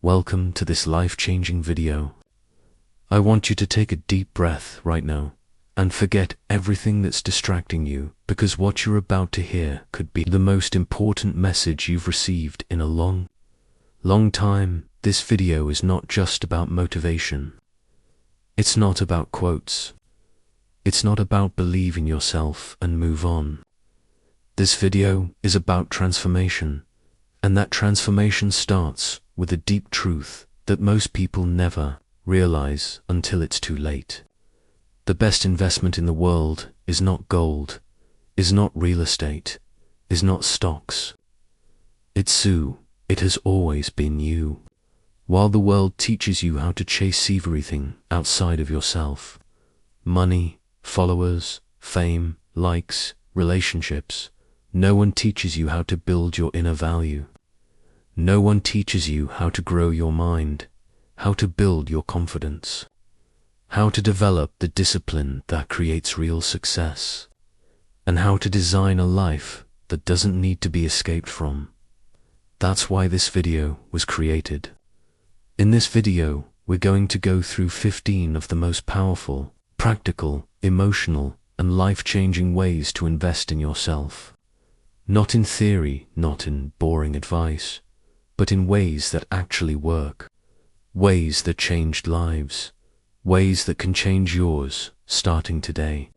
Welcome to this life-changing video. I want you to take a deep breath right now and forget everything that's distracting you, because what you're about to hear could be the most important message you've received in a long time. This video is not just about motivation. It's not about quotes. It's not about believe in yourself and move on. This video is about transformation, and that transformation starts with a deep truth that most people never realize until it's too late. The best investment in the world is not gold, is not real estate, is not stocks. It's you. It has always been you. While the world teaches you how to chase everything outside of yourself, money, followers, fame, likes, relationships, no one teaches you how to build your inner value. No one teaches you how to grow your mind, how to build your confidence, how to develop the discipline that creates real success, and how to design a life that doesn't need to be escaped from. That's why this video was created. In this video, we're going to go through 15 of the most powerful, practical, emotional, and life-changing ways to invest in yourself. Not in theory, not in boring advice, but in ways that actually work. Ways that changed lives. Ways that can change yours, starting today.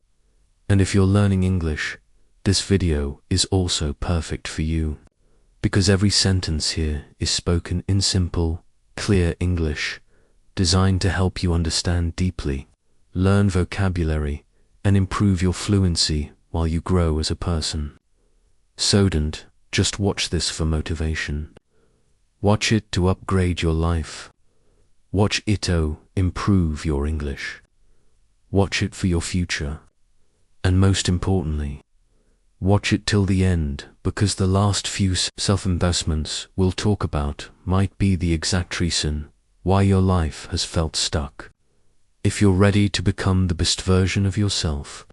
And if you're learning English, this video is also perfect for you, because every sentence here is spoken in simple, clear English, designed to help you understand deeply, learn vocabulary, and improve your fluency while you grow as a person. So don't just watch this for motivation. Watch it to upgrade your life. Watch it to improve your English. Watch it for your future. And most importantly, watch it till the end, because the last few self-investments we'll talk about might be the exact reason why your life has felt stuck. If you're ready to become the best version of yourself,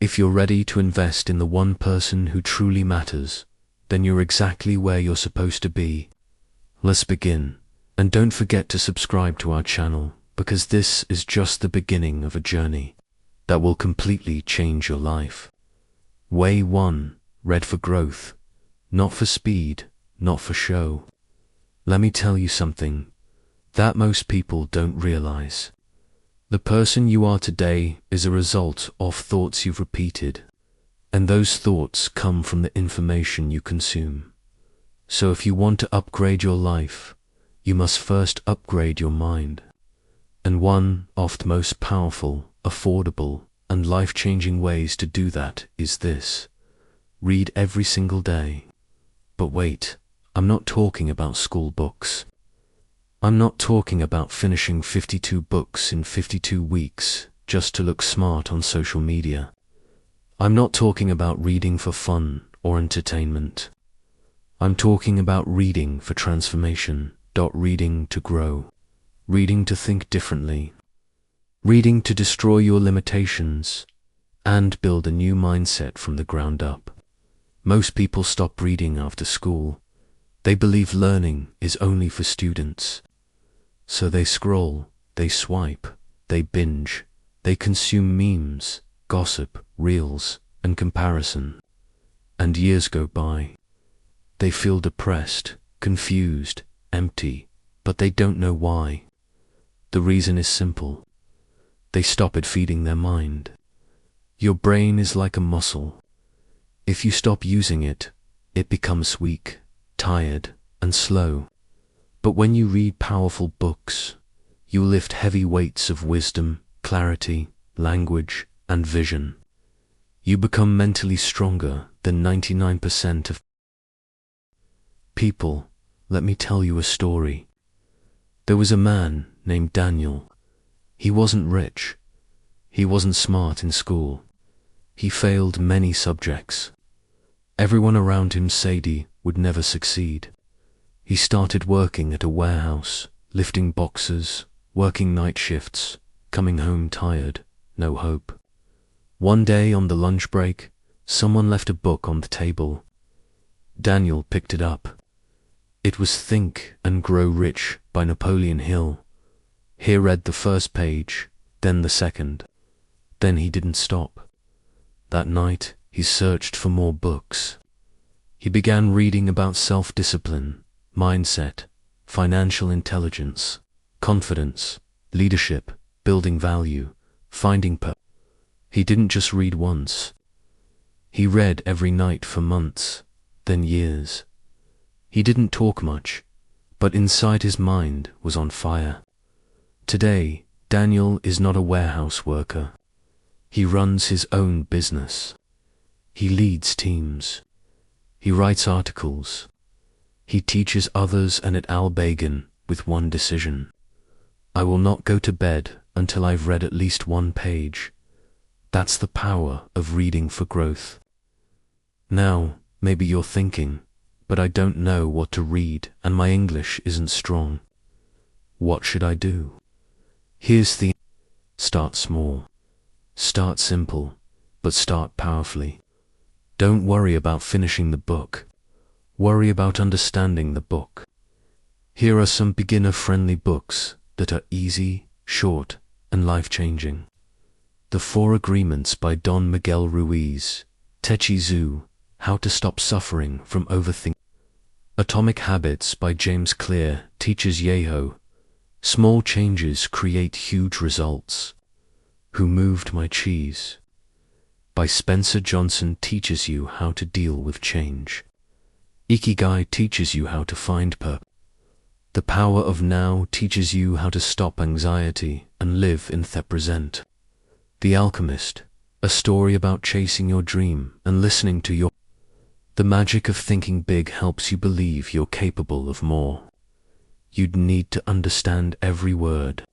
if you're ready to invest in the one person who truly matters, then you're exactly where you're supposed to be. Let's begin. And don't forget to subscribe to our channel, because this is just the beginning of a journey that will completely change your life. Way 1. Read for growth, not for speed, not for show. Let me tell you something that most people don't realize. The person you are today is a result of thoughts you've repeated, and those thoughts come from the information you consume. So if you want to upgrade your life, you must first upgrade your mind. And one of the most powerful, affordable, and life-changing ways to do that is this. Read every single day. But wait, I'm not talking about school books. I'm not talking about finishing 52 books in 52 weeks just to look smart on social media. I'm not talking about reading for fun or entertainment. I'm talking about reading for transformation. Reading to grow, reading to think differently, reading to destroy your limitations, and build a new mindset from the ground up. Most people stop reading after school. They believe learning is only for students. So they scroll, they swipe, they binge, they consume memes, gossip, reels, and comparison. And years go by. They feel depressed, confused, empty, but they don't know why. The reason is simple. They stop at feeding their mind. Your brain is like a muscle. If you stop using it, it becomes weak, tired, and slow. But when you read powerful books, you lift heavy weights of wisdom, clarity, language, and vision. You become mentally stronger than 99% of people. Let me tell you a story. There was a man named Daniel. He wasn't rich. He wasn't smart in school. He failed many subjects. Everyone around him said he would never succeed. He started working at a warehouse, lifting boxes, working night shifts, coming home tired, no hope. One day on the lunch break, someone left a book on the table. Daniel picked it up. It was Think and Grow Rich by Napoleon Hill. He read the first page, then the second. Then he didn't stop. That night, he searched for more books. He began reading about self-discipline, mindset, financial intelligence, confidence, leadership, building value, finding purpose. He didn't just read once. He read every night for months, then years. He didn't talk much, but inside his mind was on fire. Today, Daniel is not a warehouse worker. He runs his own business. He leads teams. He writes articles. He teaches others, and at Albagan with one decision. I will not go to bed until I've read at least one page. That's the power of reading for growth. Now, maybe you're thinking, but I don't know what to read and my English isn't strong. What should I do? Here's the start small. Start simple, but start powerfully. Don't worry about finishing the book. Worry about understanding the book. Here are some beginner-friendly books that are easy, short, and life-changing. The 4 Agreements by Don Miguel Ruiz. Techi Zhu, How to Stop Suffering from Overthinking. Atomic Habits by James Clear teaches Yeho. Small changes create huge results. Who Moved My Cheese? By Spencer Johnson teaches you how to deal with change. Ikigai teaches you how to find purpose. The Power of Now teaches you how to stop anxiety and live in the present. The Alchemist, a story about chasing your dream and listening to your. The Magic of Thinking Big helps you believe you're capable of more. You'd need to understand every word.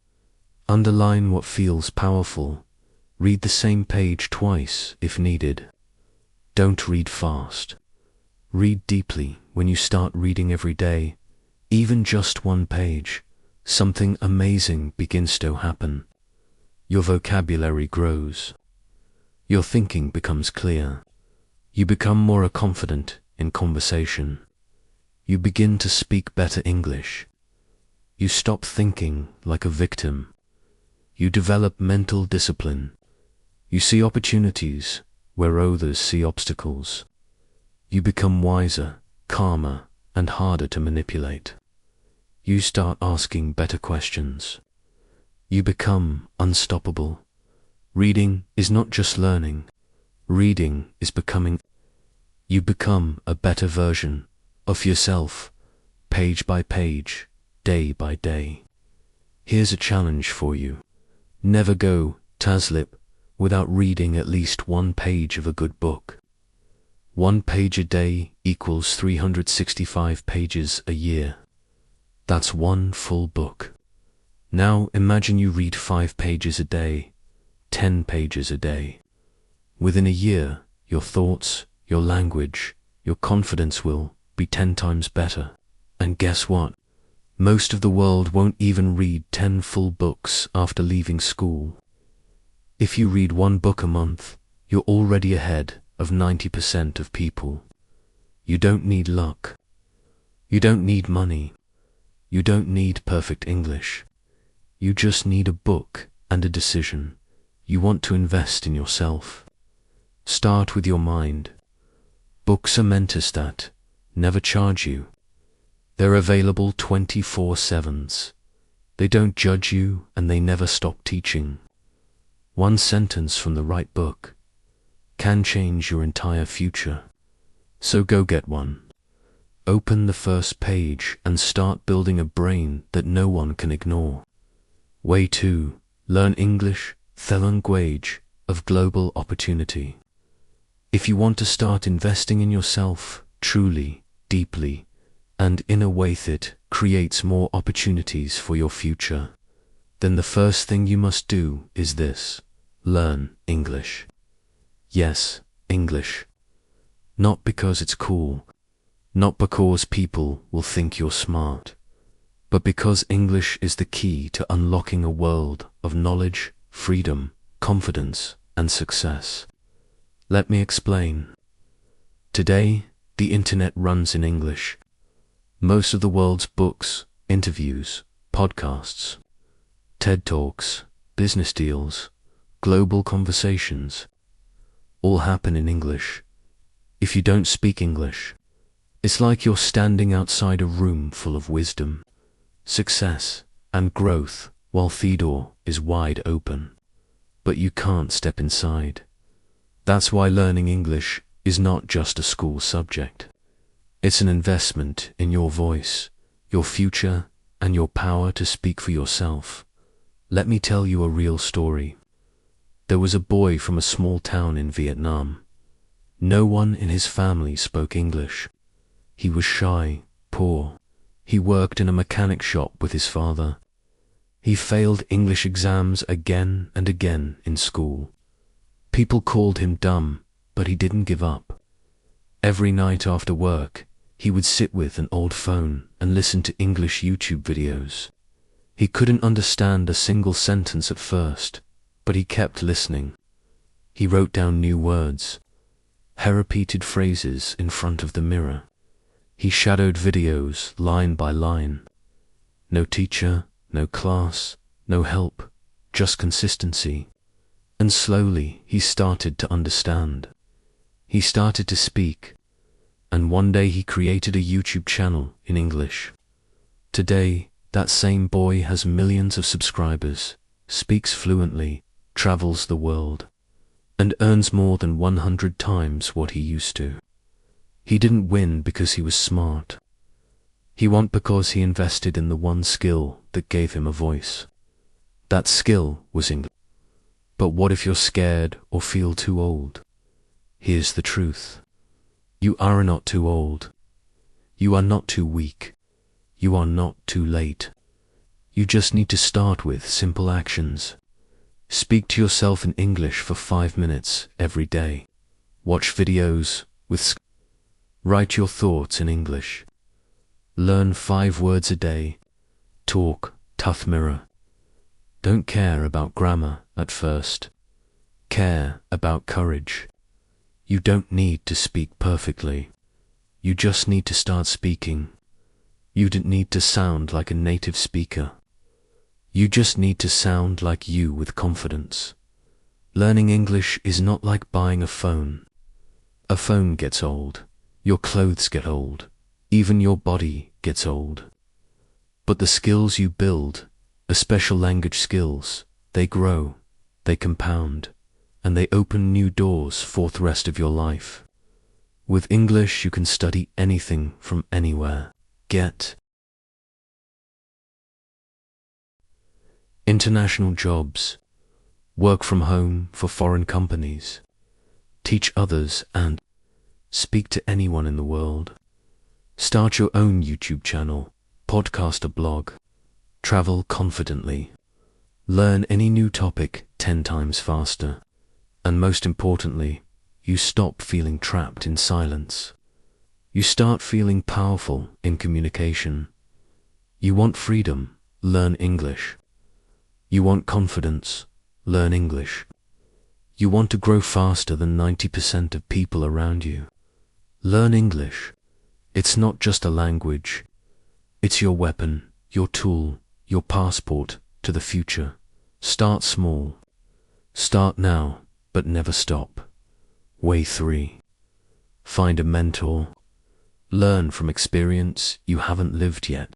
Underline what feels powerful. Read the same page twice if needed. Don't read fast. Read deeply. When you start reading every day, even just one page, something amazing begins to happen. Your vocabulary grows. Your thinking becomes clear. You become more confident in conversation. You begin to speak better English. You stop thinking like a victim. You develop mental discipline. You see opportunities where others see obstacles. You become wiser, calmer, and harder to manipulate. You start asking better questions. You become unstoppable. Reading is not just learning. Reading is becoming. You become a better version of yourself, page by page, day by day. Here's a challenge for you. Never go sleep without reading at least one page of a good book. 1 page a day equals 365 pages a year. That's 1 full book. Now imagine you read 5 pages a day, 10 pages a day. Within a year, your thoughts, your language, your confidence will be 10 times better. And guess what? Most of the world won't even read 10 full books after leaving school. If you read 1 book a month, you're already ahead of 90% of people. You don't need luck. You don't need money. You don't need perfect English. You just need a book and a decision. You want to invest in yourself. Start with your mind. Books are mentors that never charge you. They're available 24/7. They don't judge you and they never stop teaching. 1 sentence from the right book can change your entire future. So go get one. Open the first page and start building a brain that no one can ignore. Way 2. Learn English, the language of global opportunity. If you want to start investing in yourself truly, deeply, and in a way that creates more opportunities for your future, then the first thing you must do is this: learn English. Yes, English. Not because it's cool, not because people will think you're smart, but because English is the key to unlocking a world of knowledge, freedom, confidence, and success. Let me explain. Today, the internet runs in English. Most of the world's books, interviews, podcasts, TED Talks, business deals, global conversations, all happen in English. If you don't speak English, it's like you're standing outside a room full of wisdom, success, and growth while the door is wide open. But you can't step inside. That's why learning English is not just a school subject. It's an investment in your voice, your future, and your power to speak for yourself. Let me tell you a real story. There was a boy from a small town in Vietnam. No one in his family spoke English. He was shy, poor. He worked in a mechanic shop with his father. He failed English exams again and again in school. People called him dumb, but he didn't give up. Every night after work, he would sit with an old phone and listen to English YouTube videos. He couldn't understand a single sentence at first, but he kept listening. He wrote down new words, repeated phrases in front of the mirror. He shadowed videos line by line. No teacher, no class, no help, just consistency. And slowly he started to understand. He started to speak. And one day he created a YouTube channel in English. Today, that same boy has millions of subscribers, speaks fluently, travels the world, and earns more than 100 times what he used to. He didn't win because he was smart. He won because he invested in the one skill that gave him a voice. That skill was English. But what if you're scared or feel too old? Here's the truth. You are not too old. You are not too weak. You are not too late. You just need to start with simple actions. Speak to yourself in English for 5 minutes every day. Watch videos with write your thoughts in English. Learn 5 words a day. Talk, tough mirror. Don't care about grammar at first. Care about courage. You don't need to speak perfectly. You just need to start speaking. You don't need to sound like a native speaker. You just need to sound like you with confidence. Learning English is not like buying a phone. A phone gets old. Your clothes get old. Even your body gets old. But the skills you build, special language skills, they grow, they compound, and they open new doors for the rest of your life. With English, you can study anything from anywhere. Get international jobs, work from home for foreign companies, teach others and speak to anyone in the world. Start your own YouTube channel, podcast a blog, travel confidently, learn any new topic 10 times faster, and most importantly, you stop feeling trapped in silence. You start feeling powerful in communication. You want freedom, learn English. You want confidence, learn English. You want to grow faster than 90% of people around you. Learn English. It's not just a language. It's your weapon, your tool, your passport to the future. Start small. Start now, but never stop. Way 3. Find a mentor. Learn from experience you haven't lived yet.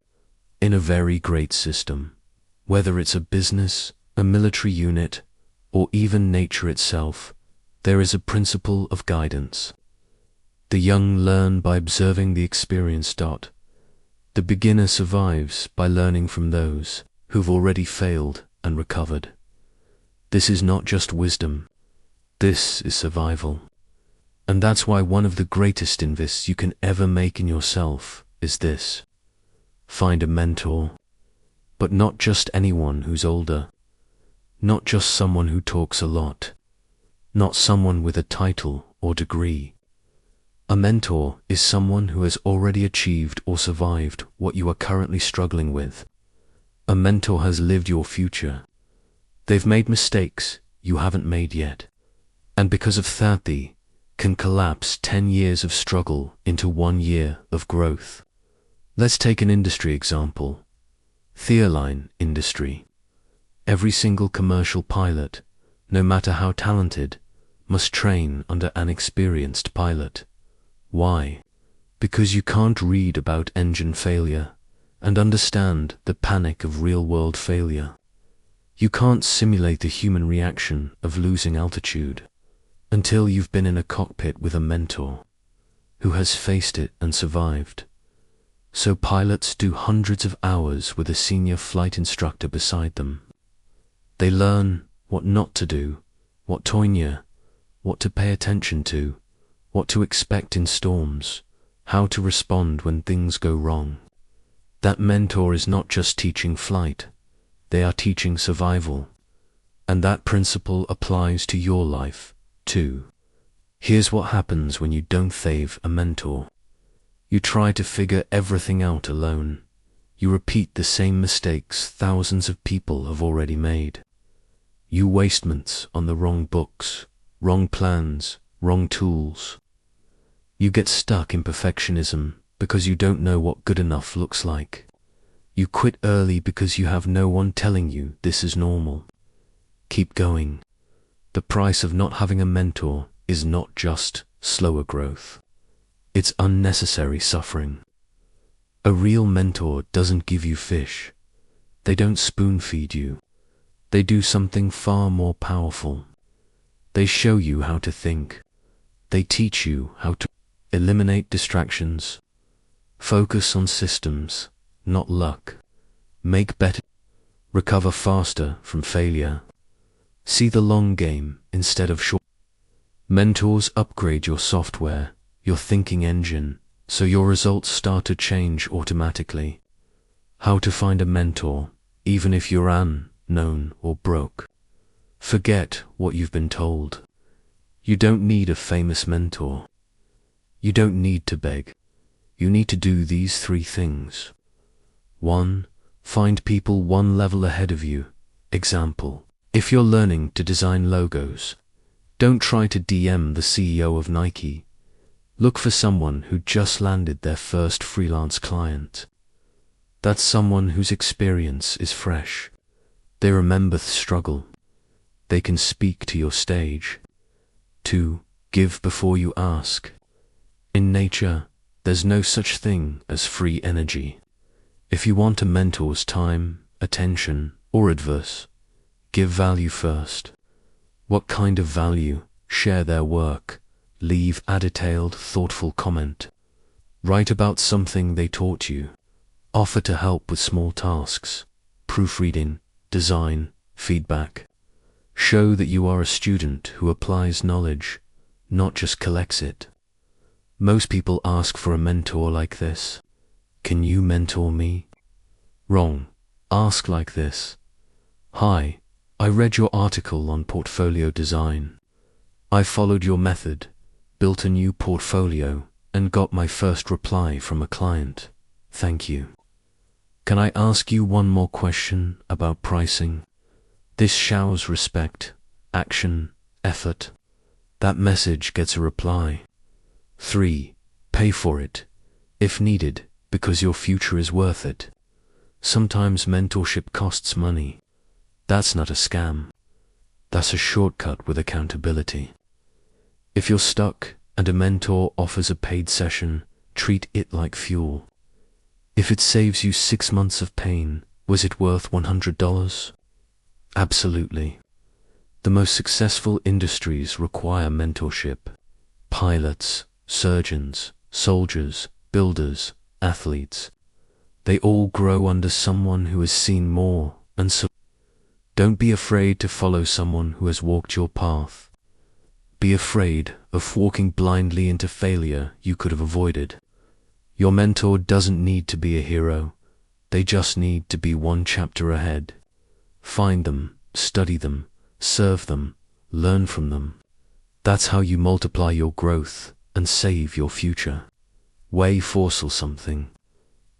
In a very great system. Whether it's a business, a military unit, or even nature itself, there is a principle of guidance. The young learn by observing the experienced. The beginner survives by learning from those who've already failed and recovered. This is not just wisdom. This is survival. And that's why one of the greatest invests you can ever make in yourself is this. Find a mentor, but not just anyone who's older. Not just someone who talks a lot. Not someone with a title or degree. A mentor is someone who has already achieved or survived what you are currently struggling with. A mentor has lived your future. They've made mistakes you haven't made yet. And because of that, can collapse 10 years of struggle into 1 year of growth. Let's take an industry example. The airline industry. Every single commercial pilot, no matter how talented, must train under an experienced pilot. Why? Because you can't read about engine failure and understand the panic of real-world failure. You can't simulate the human reaction of losing altitude until you've been in a cockpit with a mentor who has faced it and survived. So pilots do hundreds of hours with a senior flight instructor beside them. They learn what not to do, what to ignore, what to pay attention to, what to expect in storms, how to respond when things go wrong. That mentor is not just teaching flight, they are teaching survival. And that principle applies to your life, too. Here's what happens when you don't have a mentor. You try to figure everything out alone. You repeat the same mistakes thousands of people have already made. You waste months on the wrong books, wrong plans, wrong tools. You get stuck in perfectionism because you don't know what good enough looks like. You quit early because you have no one telling you this is normal. Keep going. The price of not having a mentor is not just slower growth. It's unnecessary suffering. A real mentor doesn't give you fish. They don't spoon feed you. They do something far more powerful. They show you how to think. They teach you how to eliminate distractions. Focus on systems, not luck. Make better. Recover faster from failure. See the long game instead of short. Mentors upgrade your software, your thinking engine, so your results start to change automatically. How to find a mentor, even if you're unknown or broke. Forget what you've been told. You don't need a famous mentor. You don't need to beg. You need to do these 3 things. 1. Find people one level ahead of you. Example: if you're learning to design logos, don't try to DM the CEO of Nike. Look for someone who just landed their first freelance client. That's someone whose experience is fresh. They remember the struggle. They can speak to your stage. 2. Give before you ask. In nature, there's no such thing as free energy. If you want a mentor's time, attention, or advice, give value first. What kind of value? Share their work. Leave a detailed, thoughtful comment. Write about something they taught you. Offer to help with small tasks. Proofreading, design, feedback. Show that you are a student who applies knowledge, not just collects it. Most people ask for a mentor like this. Can you mentor me? Wrong. Ask like this. Hi, I read your article on portfolio design. I followed your method, built a new portfolio, and got my first reply from a client. Thank you. Can I ask you one more question about pricing? This shows respect, action, effort. That message gets a reply. 3. Pay for it, if needed, because your future is worth it. Sometimes mentorship costs money. That's not a scam. That's a shortcut with accountability. If you're stuck and a mentor offers a paid session, treat it like fuel. If it saves you 6 months of pain, was it worth $100? Absolutely. The most successful industries require mentorship. Pilots, surgeons, soldiers, builders, athletes. They all grow under someone who has seen more, and so don't be afraid to follow someone who has walked your path. Be afraid of walking blindly into failure you could have avoided. Your mentor doesn't need to be a hero. They just need to be one chapter ahead. Find them, study them, serve them, learn from them. That's how you multiply your growth and save your future. Weigh foresell something.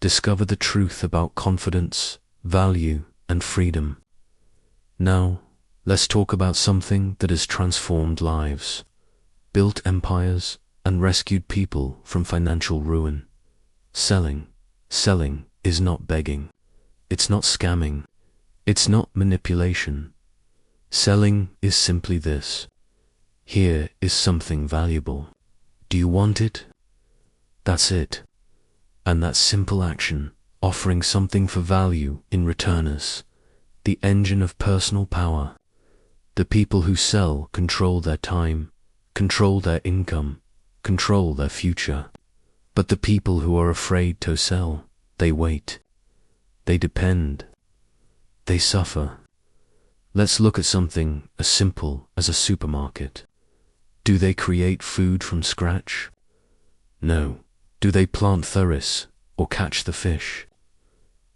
Discover the truth about confidence, value, and freedom. Now, let's talk about something that has transformed lives, built empires, and rescued people from financial ruin. Selling Selling is not begging. It's not scamming. It's not manipulation. Selling is simply this. Here is something valuable. Do you want it? That's it. And that simple action, offering something for value in return, is the engine of personal power. The people who sell control their time, control their income, control their future. But the people who are afraid to sell, they wait. They depend. They suffer. Let's look at something as simple as a supermarket. Do they create food from scratch? No. Do they plant thuris or catch the fish?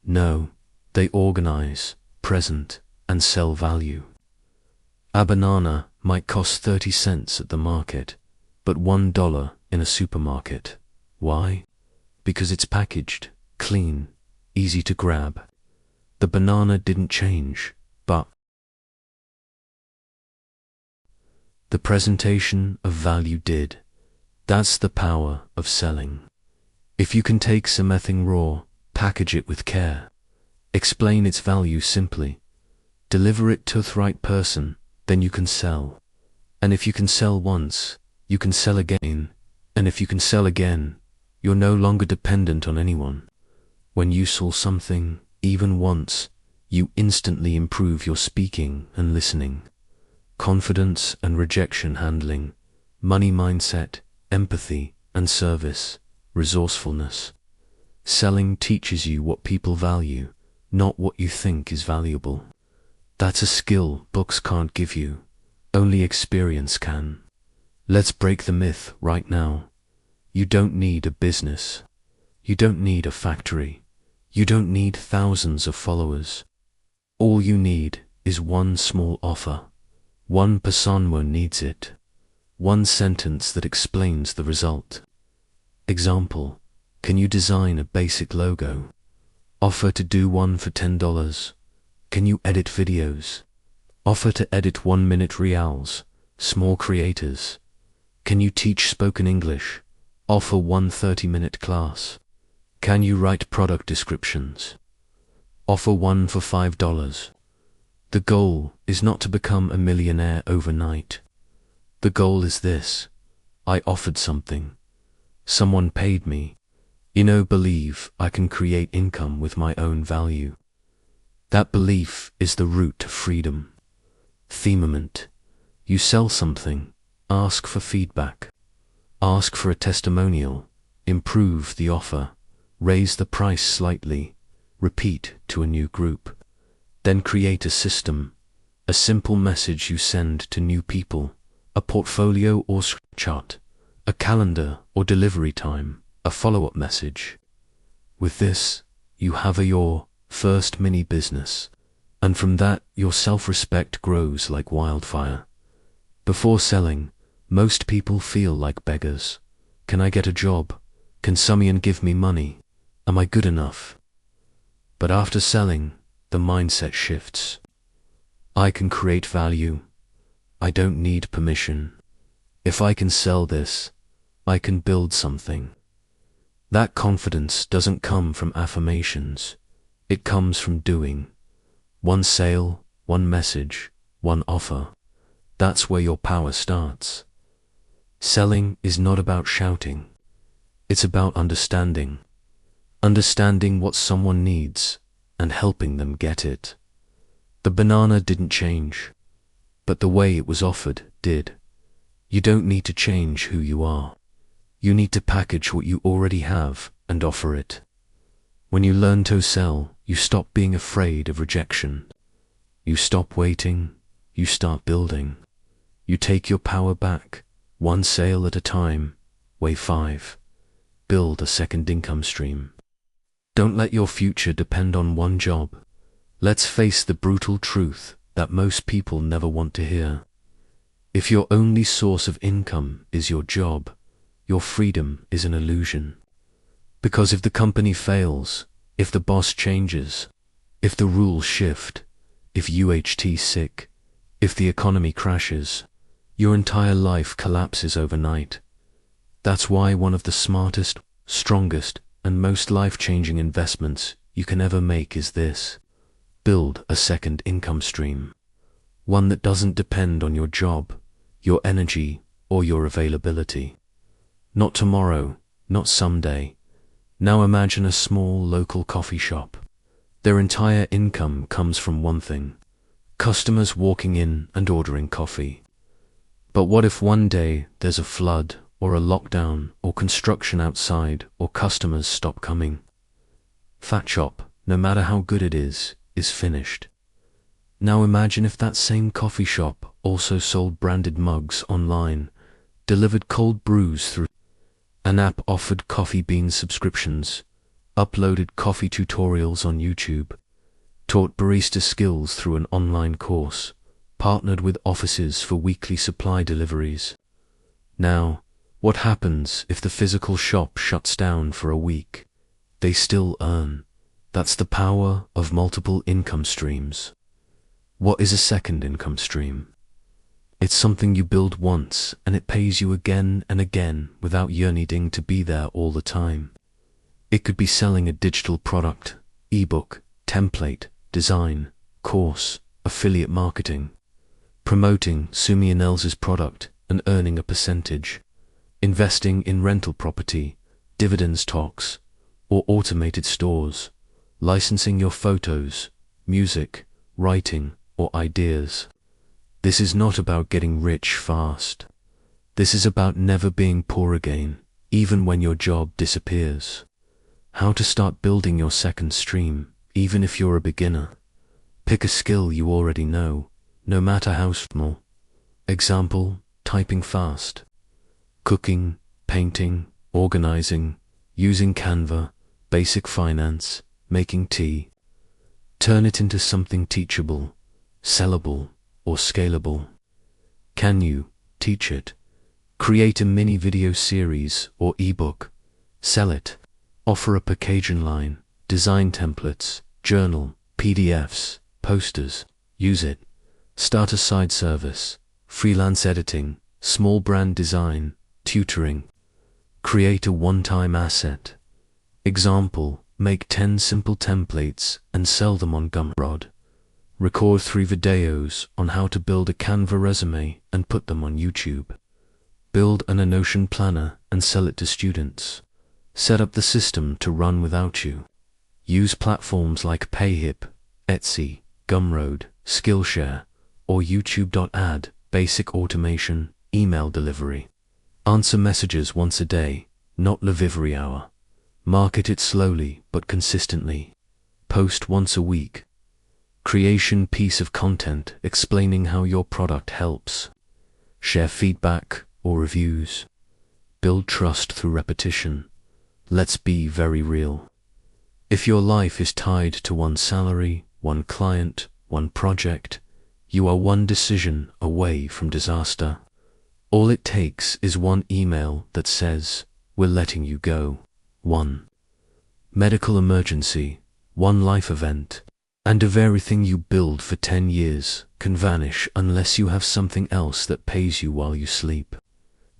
No. They organize, present, and sell value. A banana might cost 30 cents at the market, but $1 in a supermarket. Why? Because it's packaged, clean, easy to grab. The banana didn't change, but the presentation of value did. That's the power of selling. If you can take something raw, package it with care, explain its value simply, deliver it to the right person, then you can sell. And if you can sell once, you can sell again. And if you can sell again, you're no longer dependent on anyone. When you sell something, even once, you instantly improve your speaking and listening, confidence and rejection handling, money mindset, empathy and service, resourcefulness. Selling teaches you what people value, not what you think is valuable. That's a skill books can't give you, only experience can. Let's break the myth right now. You don't need a business. You don't need a factory. You don't need thousands of followers. All you need is one small offer. One person who needs it. One sentence that explains the result. Example, can you design a basic logo? Offer to do one for $10. Can you edit videos? Offer to edit 1-minute reels, small creators. Can you teach spoken English? Offer 1 30-minute class. Can you write product descriptions? Offer one for $5. The goal is not to become a millionaire overnight. The goal is this. I offered something. Someone paid me. Believe I can create income with my own value. That belief is the route to freedom. Themament. You sell something, ask for feedback. Ask for a testimonial, improve the offer, raise the price slightly, repeat to a new group. Then create a system, a simple message you send to new people, a portfolio or chart, a calendar or delivery time, a follow-up message. With this, you have your first mini business, and from that your self-respect grows like wildfire. Before selling, most people feel like beggars. Can I get a job? Can someone give me money? Am I good enough? But after selling, the mindset shifts. I can create value. I don't need permission. If I can sell this, I can build something. That confidence doesn't come from affirmations. It comes from doing. One sale, one message, one offer. That's where your power starts. Selling is not about shouting. It's about understanding. Understanding what someone needs and helping them get it. The banana didn't change, but the way it was offered did. You don't need to change who you are. You need to package what you already have and offer it. When you learn to sell, you stop being afraid of rejection. You stop waiting. You start building. You take your power back, one sale at a time. Way 5. Build a second income stream. Don't let your future depend on one job. Let's face the brutal truth that most people never want to hear. If your only source of income is your job, your freedom is an illusion. Because if the company fails, if the boss changes, if the rules shift, if UHT's sick, if the economy crashes, your entire life collapses overnight. That's why one of the smartest, strongest, and most life-changing investments you can ever make is this. Build a second income stream. One that doesn't depend on your job, your energy, or your availability. Not tomorrow, not someday. Now imagine a small local coffee shop. Their entire income comes from one thing: customers walking in and ordering coffee. But what if one day there's a flood, or a lockdown, or construction outside, or customers stop coming? That shop, no matter how good it is finished. Now imagine if that same coffee shop also sold branded mugs online, delivered cold brews through an app, offered coffee bean subscriptions, uploaded coffee tutorials on YouTube, taught barista skills through an online course, partnered with offices for weekly supply deliveries. Now, what happens if the physical shop shuts down for a week? They still earn. That's the power of multiple income streams. What is a second income stream? It's something you build once and it pays you again and again without you needing to be there all the time. It could be selling a digital product, ebook, template, design, course, affiliate marketing, promoting Sumi and Elsa's product and earning a percentage, investing in rental property, dividends talks, or automated stores, licensing your photos, music, writing, or ideas. This is not about getting rich fast. This is about never being poor again, even when your job disappears. How to start building your second stream, even if you're a beginner. Pick a skill you already know, no matter how small. Example, typing fast. Cooking, painting, organizing, using Canva, basic finance, making tea. Turn it into something teachable, sellable, or scalable. Can you teach it? Create a mini video series or ebook. Sell it. Offer a packaging line, design templates, journal, PDFs, posters. Use it. Start a side service, freelance editing, small brand design, tutoring. Create a one-time asset. Example, make 10 simple templates and sell them on Gumroad. Record 3 videos on how to build a Canva resume and put them on YouTube. Build an Notion planner and sell it to students. Set up the system to run without you. Use platforms like Payhip, Etsy, Gumroad, Skillshare, or YouTube.ad, basic automation, email delivery. Answer messages once a day, not live every hour. Market it slowly but consistently. Post once a week. Creation piece of content explaining how your product helps. Share feedback or reviews. Build trust through repetition. Let's be very real. If your life is tied to one salary, one client, one project, you are one decision away from disaster. All it takes is one email that says, "We're letting you go." One medical emergency, one life event, and of everything you build for 10 years can vanish unless you have something else that pays you while you sleep.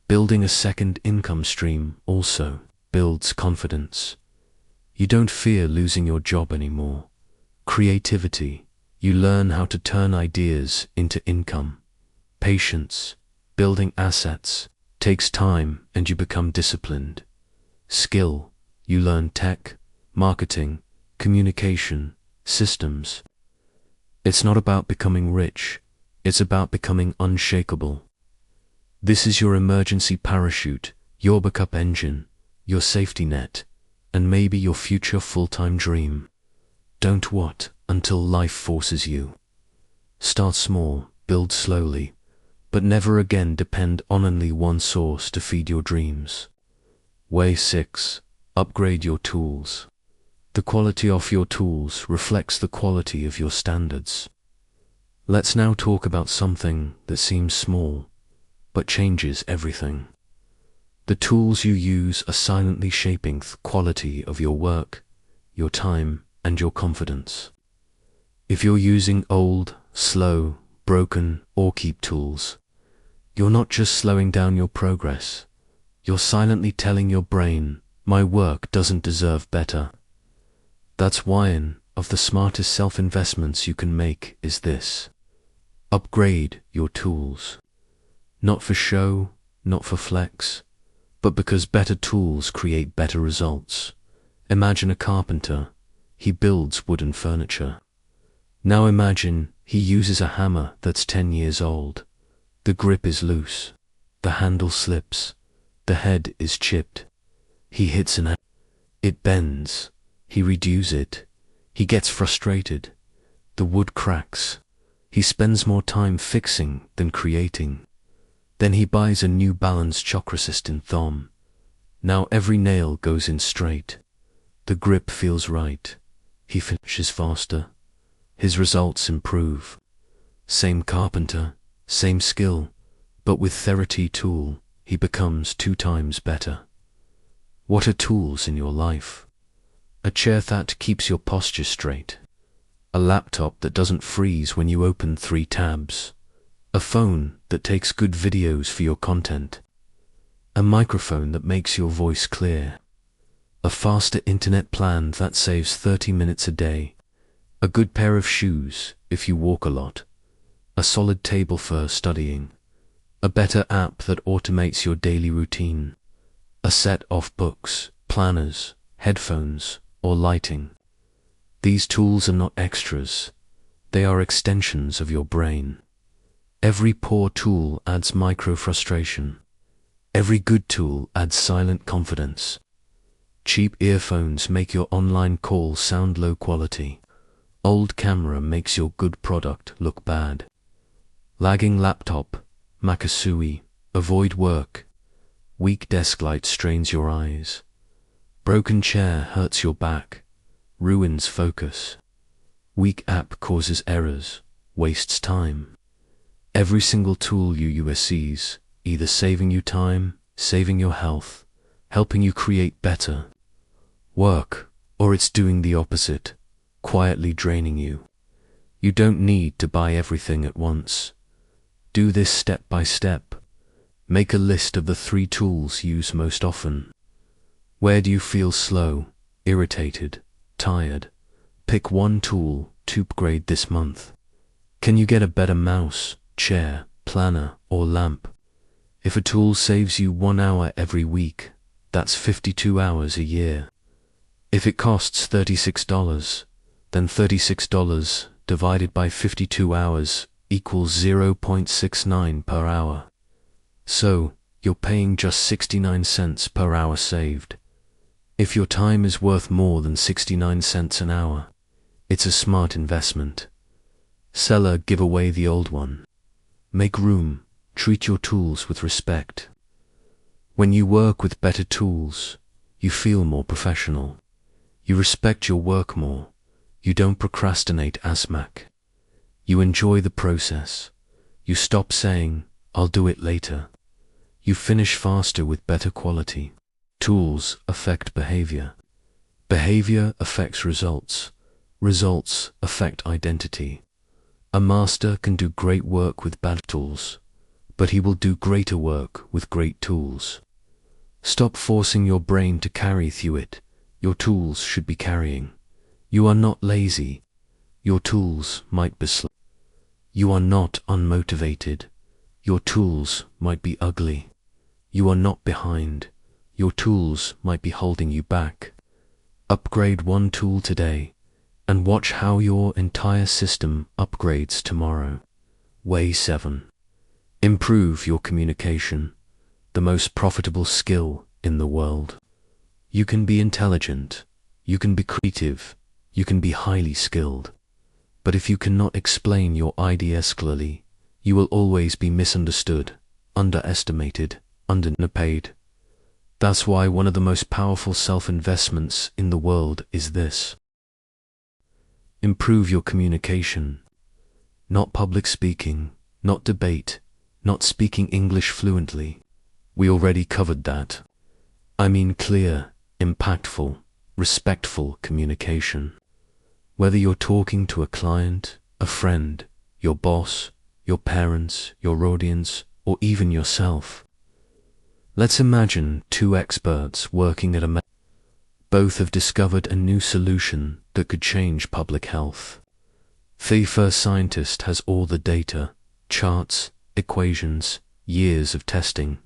Building a second income stream also builds confidence. You don't fear losing your job anymore. Creativity. You learn how to turn ideas into income. Patience. Building assets takes time and you become disciplined. Skill. You learn tech, marketing, communication, systems. It's not about becoming rich, it's about becoming unshakable. This is your emergency parachute, your backup engine, your safety net, and maybe your future full-time dream. Don't wait until life forces you. Start small, build slowly, but never again depend on only one source to feed your dreams. Way 6. Upgrade your tools. The quality of your tools reflects the quality of your standards. Let's now talk about something that seems small, but changes everything. The tools you use are silently shaping the quality of your work, your time, and your confidence. If you're using old, slow, broken, or keep tools, you're not just slowing down your progress, you're silently telling your brain, My work doesn't deserve better. That's one of the smartest self-investments you can make is this. Upgrade your tools. Not for show, not for flex, but because better tools create better results. Imagine a carpenter. He builds wooden furniture. Now imagine he uses a hammer that's 10 years old. The grip is loose. The handle slips. The head is chipped. He hits it bends. He redoes it. He gets frustrated. The wood cracks. He spends more time fixing than creating. Then he buys a new balanced shock-resistant thumb. Now every nail goes in straight. The grip feels right. He finishes faster. His results improve. Same carpenter, same skill, but with Therapy tool, he becomes 2 times better. What are tools in your life? A chair that keeps your posture straight. A laptop that doesn't freeze when you open 3 tabs. A phone that takes good videos for your content. A microphone that makes your voice clear. A faster internet plan that saves 30 minutes a day. A good pair of shoes if you walk a lot. A solid table for studying. A better app that automates your daily routine. A set of books, planners, headphones, or lighting. These tools are not extras. They are extensions of your brain. Every poor tool adds micro-frustration. Every good tool adds silent confidence. Cheap earphones make your online call sound low quality. Old camera makes your good product look bad. Lagging laptop, Makasui, avoid work. Weak desk light strains your eyes. Broken chair hurts your back, ruins focus. Weak app causes errors, wastes time. Every single tool you use sees, either saving you time, saving your health, helping you create better work, or it's doing the opposite, quietly draining you. You don't need to buy everything at once. Do this step by step. Make a list of the 3 tools you use most often. Where do you feel slow, irritated, tired? Pick 1 tool to upgrade this month. Can you get a better mouse, chair, planner, or lamp? If a tool saves you 1 hour every week, that's 52 hours a year. If it costs $36, then $36 divided by 52 hours equals 0.69 per hour. So, you're paying just 69 cents per hour saved. If your time is worth more than 69 cents an hour, it's a smart investment. Seller, give away the old one. Make room, treat your tools with respect. When you work with better tools, you feel more professional. You respect your work more. You don't procrastinate as much. You enjoy the process. You stop saying, I'll do it later. You finish faster with better quality. Tools affect behavior. Behavior affects results. Results affect identity. A master can do great work with bad tools, but he will do greater work with great tools. Stop forcing your brain to carry through it. Your tools should be carrying. You are not lazy. Your tools might be slow. You are not unmotivated. Your tools might be ugly. You are not behind. Your tools might be holding you back. Upgrade 1 tool today and watch how your entire system upgrades tomorrow. Way 7. Improve your communication, the most profitable skill in the world. You can be intelligent, you can be creative, you can be highly skilled, but if you cannot explain your ideas clearly, you will always be misunderstood, underestimated, underpaid. That's why one of the most powerful self-investments in the world is this. Improve your communication. Not public speaking, not debate, not speaking English fluently. We already covered that. I mean clear, impactful, respectful communication. Whether you're talking to a client, a friend, your boss, your parents, your audience, or even yourself. Let's imagine 2 experts working at a Both have discovered a new solution that could change public health. The first scientist has all the data, charts, equations, years of testing.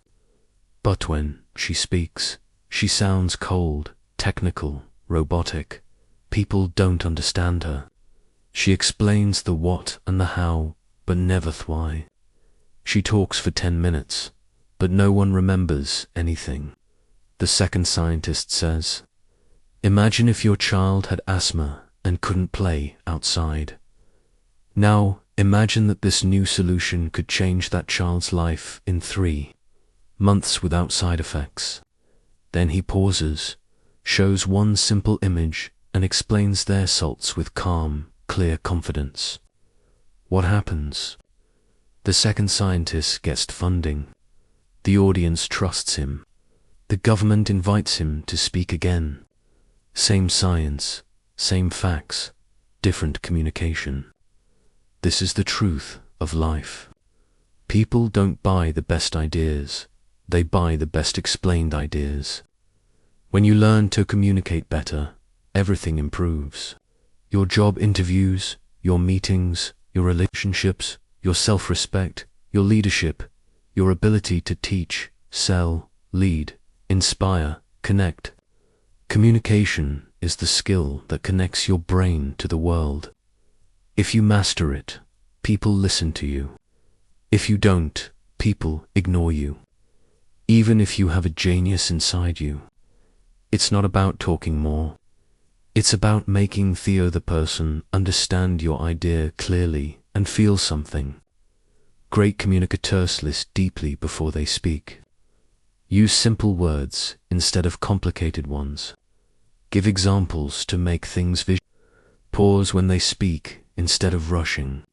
But when she speaks, she sounds cold, technical, robotic. People don't understand her. She explains the what and the how, but never the why. She talks for 10 minutes, but no one remembers anything. The second scientist says, imagine if your child had asthma and couldn't play outside. Now, imagine that this new solution could change that child's life in 3 months without side effects. Then he pauses, shows one simple image, and explains their results with calm, clear confidence. What happens? The second scientist gets funding. The audience trusts him. The government invites him to speak again. Same science, same facts, different communication. This is the truth of life. People don't buy the best ideas, they buy the best explained ideas. When you learn to communicate better, everything improves. Your job interviews, your meetings, your relationships, your self-respect, your leadership, your ability to teach, sell, lead, inspire, connect. Communication is the skill that connects your brain to the world. If you master it, people listen to you. If you don't, people ignore you. Even if you have a genius inside you. It's not about talking more. It's about making the other person understand your idea clearly and feel something. Great communicators listen deeply before they speak. Use simple words instead of complicated ones. Give examples to make things visual. Pause when they speak instead of rushing.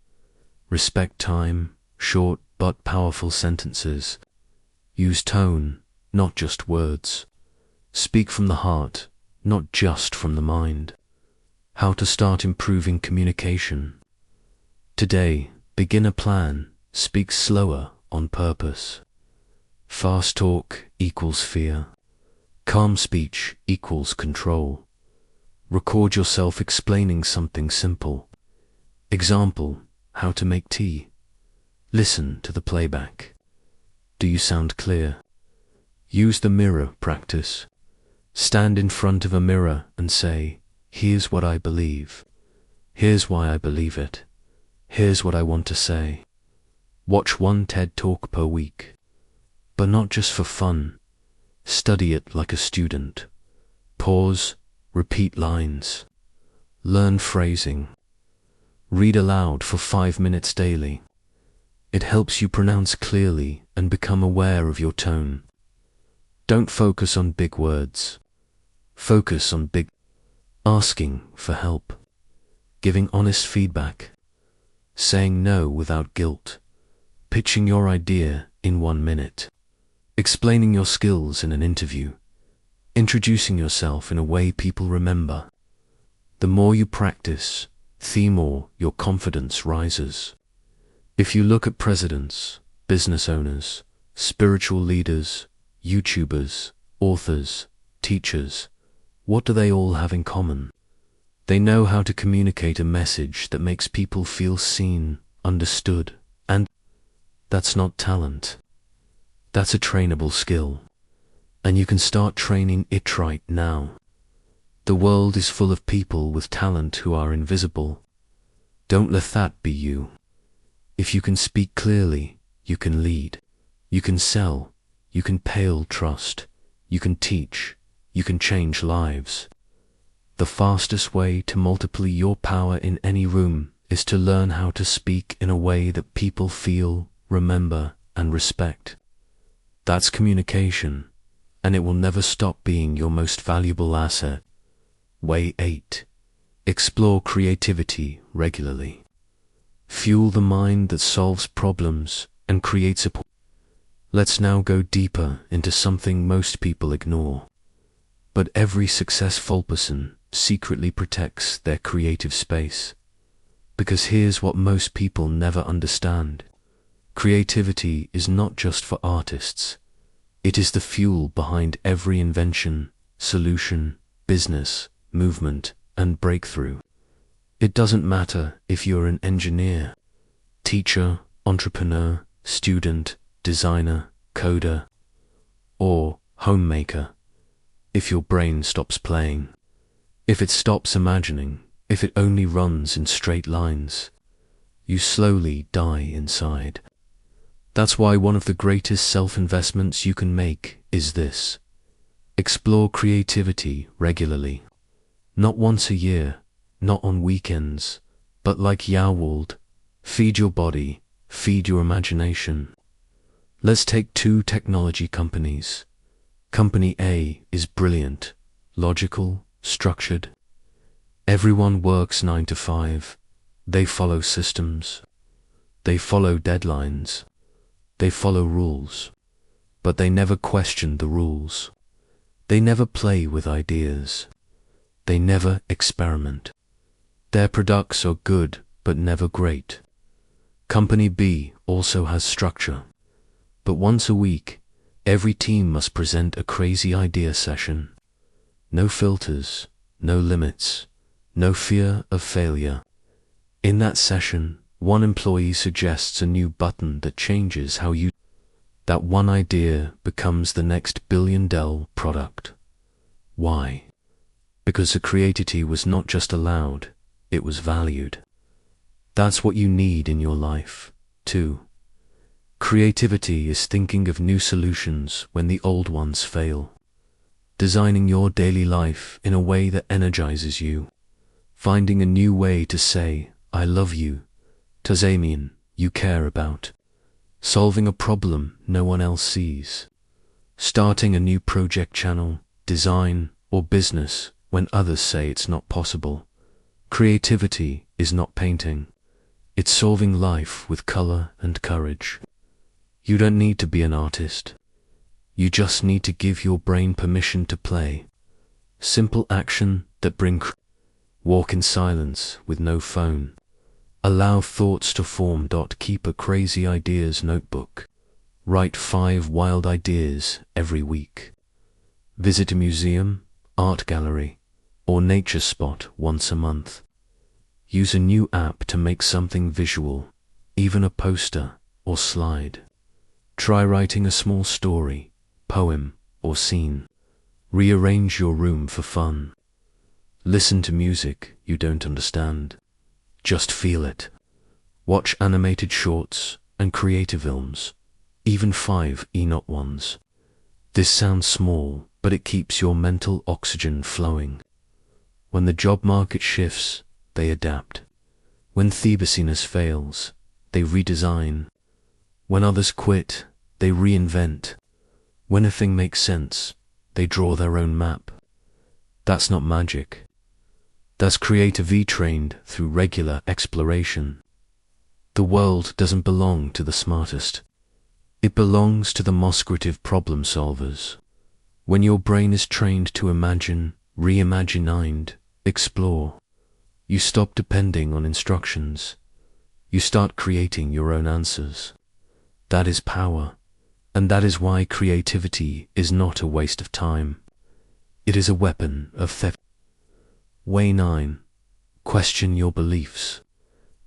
Respect time, short but powerful sentences. Use tone, not just words. Speak from the heart, not just from the mind. How to start improving communication. Today, begin a plan. Speak slower on purpose. Fast talk equals fear. Calm speech equals control. Record yourself explaining something simple. Example, how to make tea. Listen to the playback. Do you sound clear? Use the mirror practice. Stand in front of a mirror and say, here's what I believe. Here's why I believe it. Here's what I want to say. Watch one TED Talk per week. But not just for fun. Study it like a student. Pause, repeat lines. Learn phrasing. Read aloud for 5 minutes daily. It helps you pronounce clearly and become aware of your tone. Don't focus on big words. Focus on big asking for help. Giving honest feedback. Saying no without guilt. Pitching your idea in 1 minute. Explaining your skills in an interview. Introducing yourself in a way people remember. The more you practice, the more your confidence rises. If you look at presidents, business owners, spiritual leaders, YouTubers, authors, teachers, what do they all have in common? They know how to communicate a message that makes people feel seen, understood, and that's not talent. That's a trainable skill. And you can start training it right now. The world is full of people with talent who are invisible. Don't let that be you. If you can speak clearly, you can lead. You can sell. You can pale trust. You can teach. You can change lives. The fastest way to multiply your power in any room is to learn how to speak in a way that people feel, remember, and respect. That's communication, and it will never stop being your most valuable asset. Way 8. Explore creativity regularly. Fuel the mind that solves problems and creates a... Let's now go deeper into something most people ignore. But every successful person secretly protects their creative space. Because here's what most people never understand. Creativity is not just for artists. It is the fuel behind every invention, solution, business, movement, and breakthrough. It doesn't matter if you're an engineer, teacher, entrepreneur, student, designer, coder, or homemaker. If your brain stops playing, if it stops imagining, if it only runs in straight lines, you slowly die inside. That's why one of the greatest self-investments you can make is this. Explore creativity regularly. Not once a year, not on weekends, but like Yowald, feed your body, feed your imagination. Let's take two technology companies. Company A is brilliant, logical, structured. Everyone works 9 to 5. They follow systems. They follow deadlines. They follow rules. But they never question the rules. They never play with ideas. They never experiment. Their products are good, but never great. Company B also has structure. But once a week, every team must present a crazy idea session. No filters, no limits, no fear of failure. In that session, one employee suggests a new button that changes how you... That one idea becomes the next billion-dollar product. Why? Because the creativity was not just allowed, it was valued. That's what you need in your life, too. Creativity is thinking of new solutions when the old ones fail. Designing your daily life in a way that energizes you. Finding a new way to say, I love you, to Damien, you care about. Solving a problem no one else sees. Starting a new project channel, design, or business when others say it's not possible. Creativity is not painting. It's solving life with color and courage. You don't need to be an artist. You just need to give your brain permission to play. Simple action that brings... Walk in silence with no phone. Allow thoughts to form. Keep a crazy ideas notebook. Write 5 wild ideas every week. Visit a museum, art gallery, or nature spot once a month. Use a new app to make something visual, even a poster or slide. Try writing a small story, poem, or scene. Rearrange your room for fun. Listen to music you don't understand. Just feel it. Watch animated shorts and creative films, even 5-minute ones. This sounds small, but it keeps your mental oxygen flowing. When the job market shifts, they adapt. When business fails, they redesign. When others quit, they reinvent. When a thing makes sense, they draw their own map. That's not magic. That's creativity trained through regular exploration. The world doesn't belong to the smartest. It belongs to the most creative problem solvers. When your brain is trained to imagine, reimagine and explore, you stop depending on instructions. You start creating your own answers. That is power, and that is why creativity is not a waste of time. It is a weapon of theft. Way 9. Question your beliefs.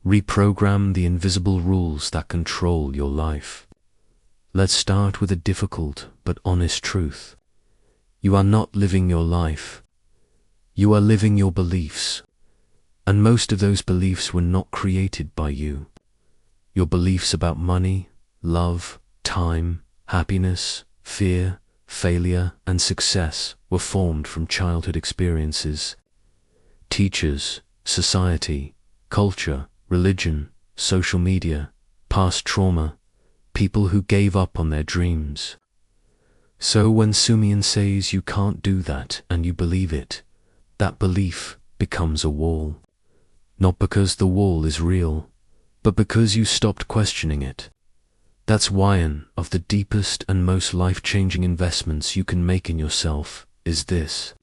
Reprogram the invisible rules that control your life. Let's start with a difficult but honest truth. You are not living your life. You are living your beliefs. And most of those beliefs were not created by you. Your beliefs about money, love, time, happiness, fear, failure, and success were formed from childhood experiences. Teachers, society, culture, religion, social media, past trauma, people who gave up on their dreams. So when Sumian says you can't do that and you believe it, that belief becomes a wall. Not because the wall is real, but because you stopped questioning it. That's one of the deepest and most life-changing investments you can make in yourself is this.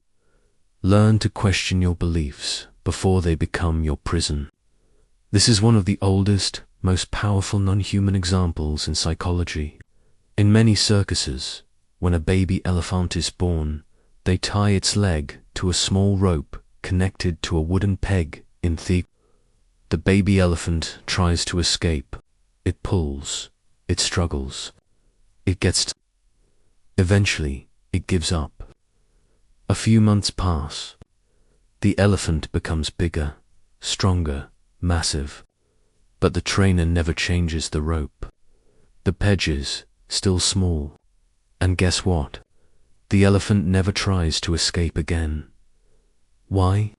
Learn to question your beliefs before they become your prison. This is one of the oldest, most powerful non-human examples in psychology. In many circuses, when a baby elephant is born, They tie its leg to a small rope connected to a wooden peg in the. The baby elephant tries to escape. It pulls. It struggles. It gets. Eventually, it gives up. A few months pass. The elephant becomes bigger, stronger, massive. But the trainer never changes the rope. The peg is still small. And guess what? The elephant never tries to escape again. Why?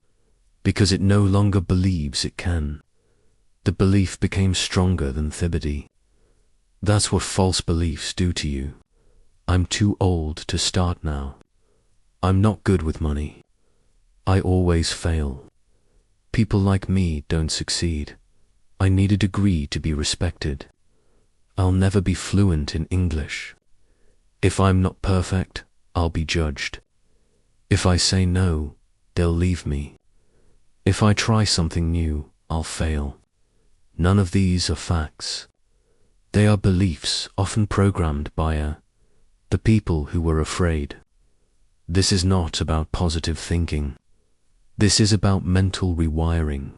Because it no longer believes it can. The belief became stronger than Thibody. That's what false beliefs do to you. I'm too old to start now. I'm not good with money. I always fail. People like me don't succeed. I need a degree to be respected. I'll never be fluent in English. If I'm not perfect, I'll be judged. If I say no, they'll leave me. If I try something new, I'll fail. None of these are facts. They are beliefs often programmed by the people who were afraid. This is not about positive thinking. This is about mental rewiring.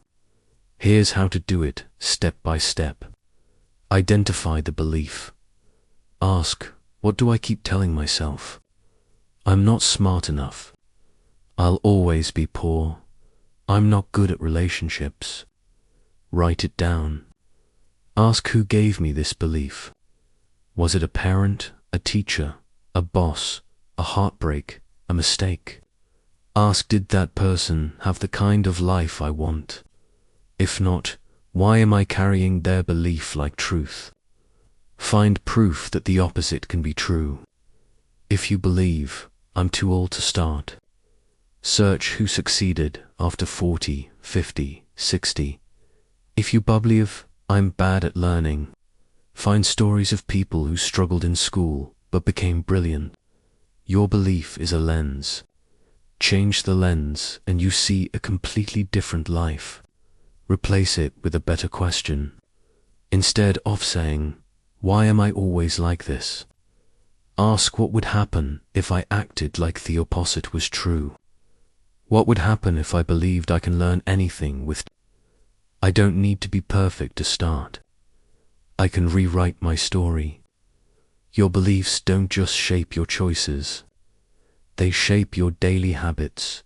Here's how to do it step by step. Identify the belief. Ask, what do I keep telling myself? I'm not smart enough. I'll always be poor. I'm not good at relationships. Write it down. Ask who gave me this belief. Was it a parent, a teacher, a boss, a heartbreak, a mistake? Ask, did that person have the kind of life I want? If not, why am I carrying their belief like truth? Find proof that the opposite can be true. If you believe, I'm too old to start. Search who succeeded after 40, 50, 60. If you believe, I'm bad at learning. Find stories of people who struggled in school but became brilliant. Your belief is a lens. Change the lens and you see a completely different life. Replace it with a better question. Instead of saying, why am I always like this? Ask what would happen if I acted like the opposite was true. What would happen if I believed I can learn anything with. I don't need to be perfect to start. I can rewrite my story. Your beliefs don't just shape your choices. They shape your daily habits,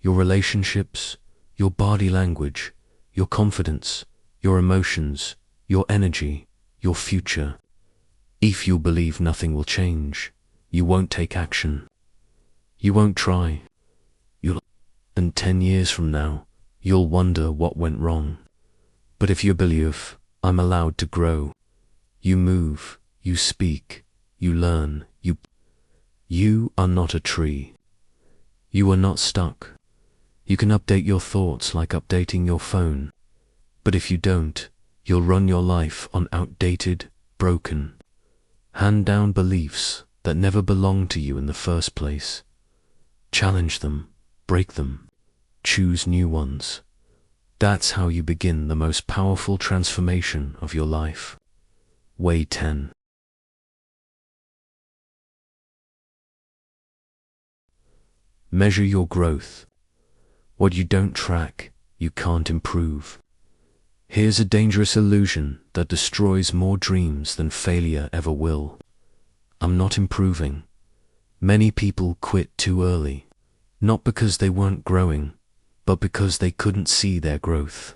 your relationships, your body language, your confidence, your emotions, your energy, your future. If you believe nothing will change, you won't take action. You won't try. And 10 years from now, you'll wonder what went wrong. But if you believe, I'm allowed to grow, you move, you speak, you learn, you are not a tree. You are not stuck. You can update your thoughts like updating your phone. But if you don't, you'll run your life on outdated, broken, hand-down beliefs that never belonged to you in the first place. Challenge them, break them, choose new ones. That's how you begin the most powerful transformation of your life. Way 10. Measure your growth. What you don't track, you can't improve. Here's a dangerous illusion that destroys more dreams than failure ever will. I'm not improving. Many people quit too early, not because they weren't growing, but because they couldn't see their growth.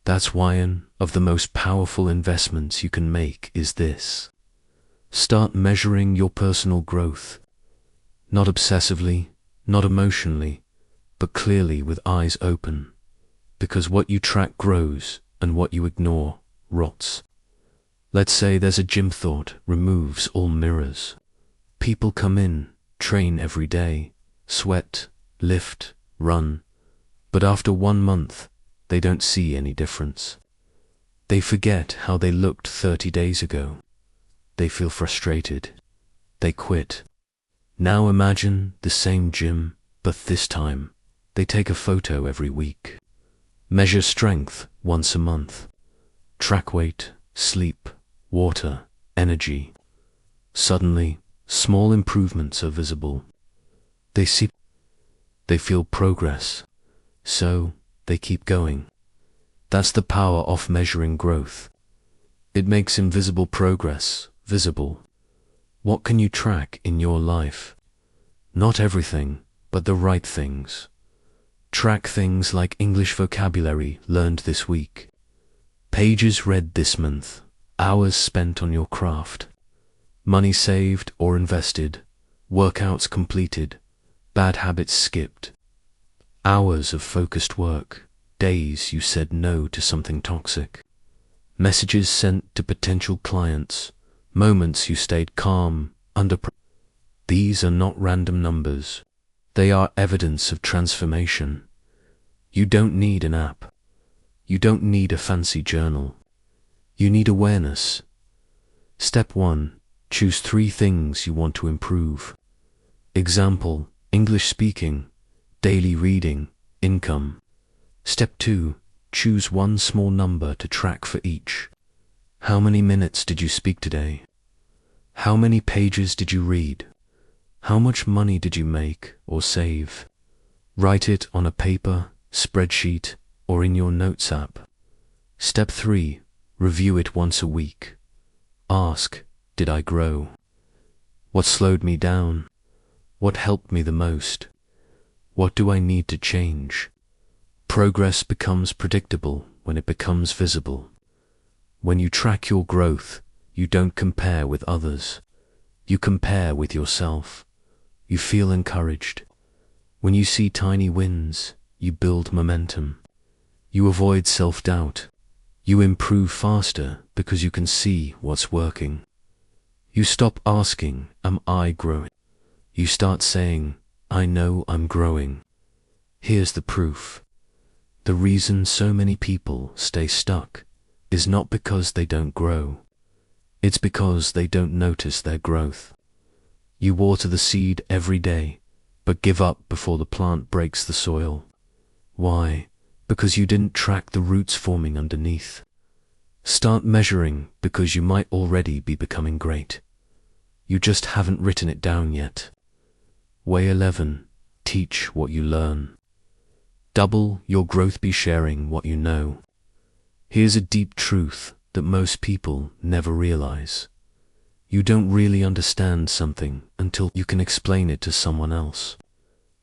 That's why one of the most powerful investments you can make is this. Start measuring your personal growth. Not obsessively, not emotionally, but clearly with eyes open. Because what you track grows and what you ignore rots. Let's say there's a gym thought removes all mirrors. People come in, train every day, sweat, lift, run, but after 1 month, they don't see any difference. They forget how they looked 30 days ago. They feel frustrated. They quit. Now imagine the same gym, but this time, they take a photo every week. Measure strength once a month. Track weight, sleep, water, energy. Suddenly, small improvements are visible. They see, they feel progress, so they keep going. That's the power of measuring growth. It makes invisible progress visible. What can you track in your life? Not everything, but the right things. Track things like English vocabulary learned this week, pages read this month, hours spent on your craft, money saved or invested, workouts completed, bad habits skipped, hours of focused work, days you said no to something toxic, messages sent to potential clients, moments you stayed calm under pressure. These are not random numbers. They are evidence of transformation. You don't need an app. You don't need a fancy journal. You need awareness. Step 1. Choose 3 things you want to improve. Example, English speaking, daily reading, income. Step 2. Choose one small number to track for each. How many minutes did you speak today? How many pages did you read? How much money did you make or save? Write it on a paper, spreadsheet, or in your notes app. Step 3. Review it once a week. Ask, did I grow? What slowed me down? What helped me the most? What do I need to change? Progress becomes predictable when it becomes visible. When you track your growth, you don't compare with others. You compare with yourself. You feel encouraged. When you see tiny wins, you build momentum. You avoid self-doubt. You improve faster because you can see what's working. You stop asking, am I growing? You start saying, I know I'm growing. Here's the proof. The reason so many people stay stuck is not because they don't grow. It's because they don't notice their growth. You water the seed every day, but give up before the plant breaks the soil. Why? Because you didn't track the roots forming underneath. Start measuring because you might already be becoming great. You just haven't written it down yet. Way 11. Teach what you learn. Double your growth by sharing what you know. Here's a deep truth that most people never realize. You don't really understand something until you can explain it to someone else.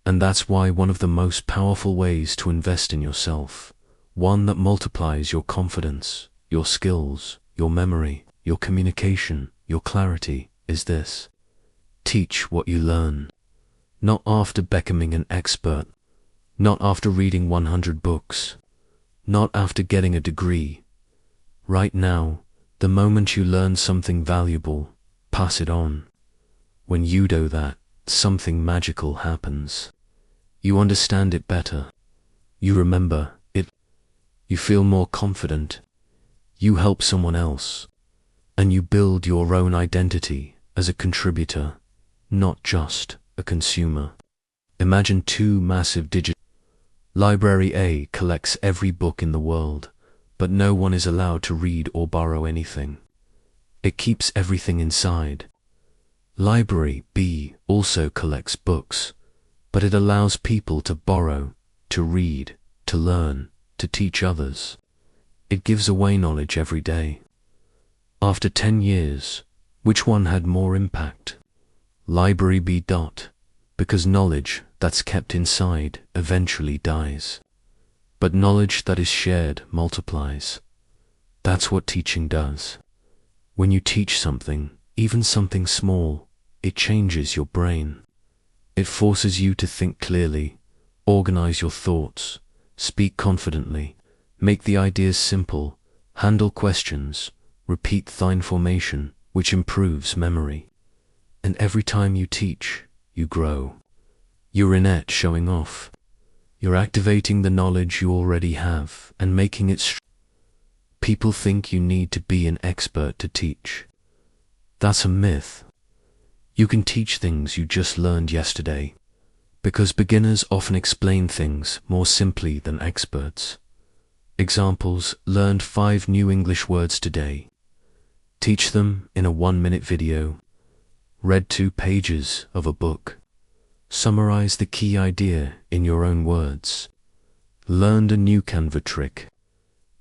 And that's why one of the most powerful ways to invest in yourself, one that multiplies your confidence, your skills, your memory, your communication, your clarity, is this. Teach what you learn. Not after becoming an expert, not after reading 100 books, not after getting a degree. Right now, the moment you learn something valuable, pass it on. When you do that, something magical happens. You understand it better. You remember it. You feel more confident. You help someone else. And you build your own identity as a contributor, not just a consumer. Imagine 2 massive digital. Library A collects every book in the world, but no one is allowed to read or borrow anything. It keeps everything inside. Library B also collects books, but it allows people to borrow, to read, to learn, to teach others. It gives away knowledge every day. After 10 years, which one had more impact? Library B. Because knowledge that's kept inside eventually dies. But knowledge that is shared multiplies. That's what teaching does. When you teach something, even something small, it changes your brain. It forces you to think clearly, organize your thoughts, speak confidently, make the ideas simple, handle questions, repeat the information, which improves memory. And every time you teach, you grow. You're in showing off. You're activating the knowledge you already have and making it People think you need to be an expert to teach. That's a myth. You can teach things you just learned yesterday, because beginners often explain things more simply than experts. Examples: learned 5 new English words today. Teach them in a 1-minute video. Read 2 pages of a book. Summarize the key idea in your own words. Learned a new Canva trick.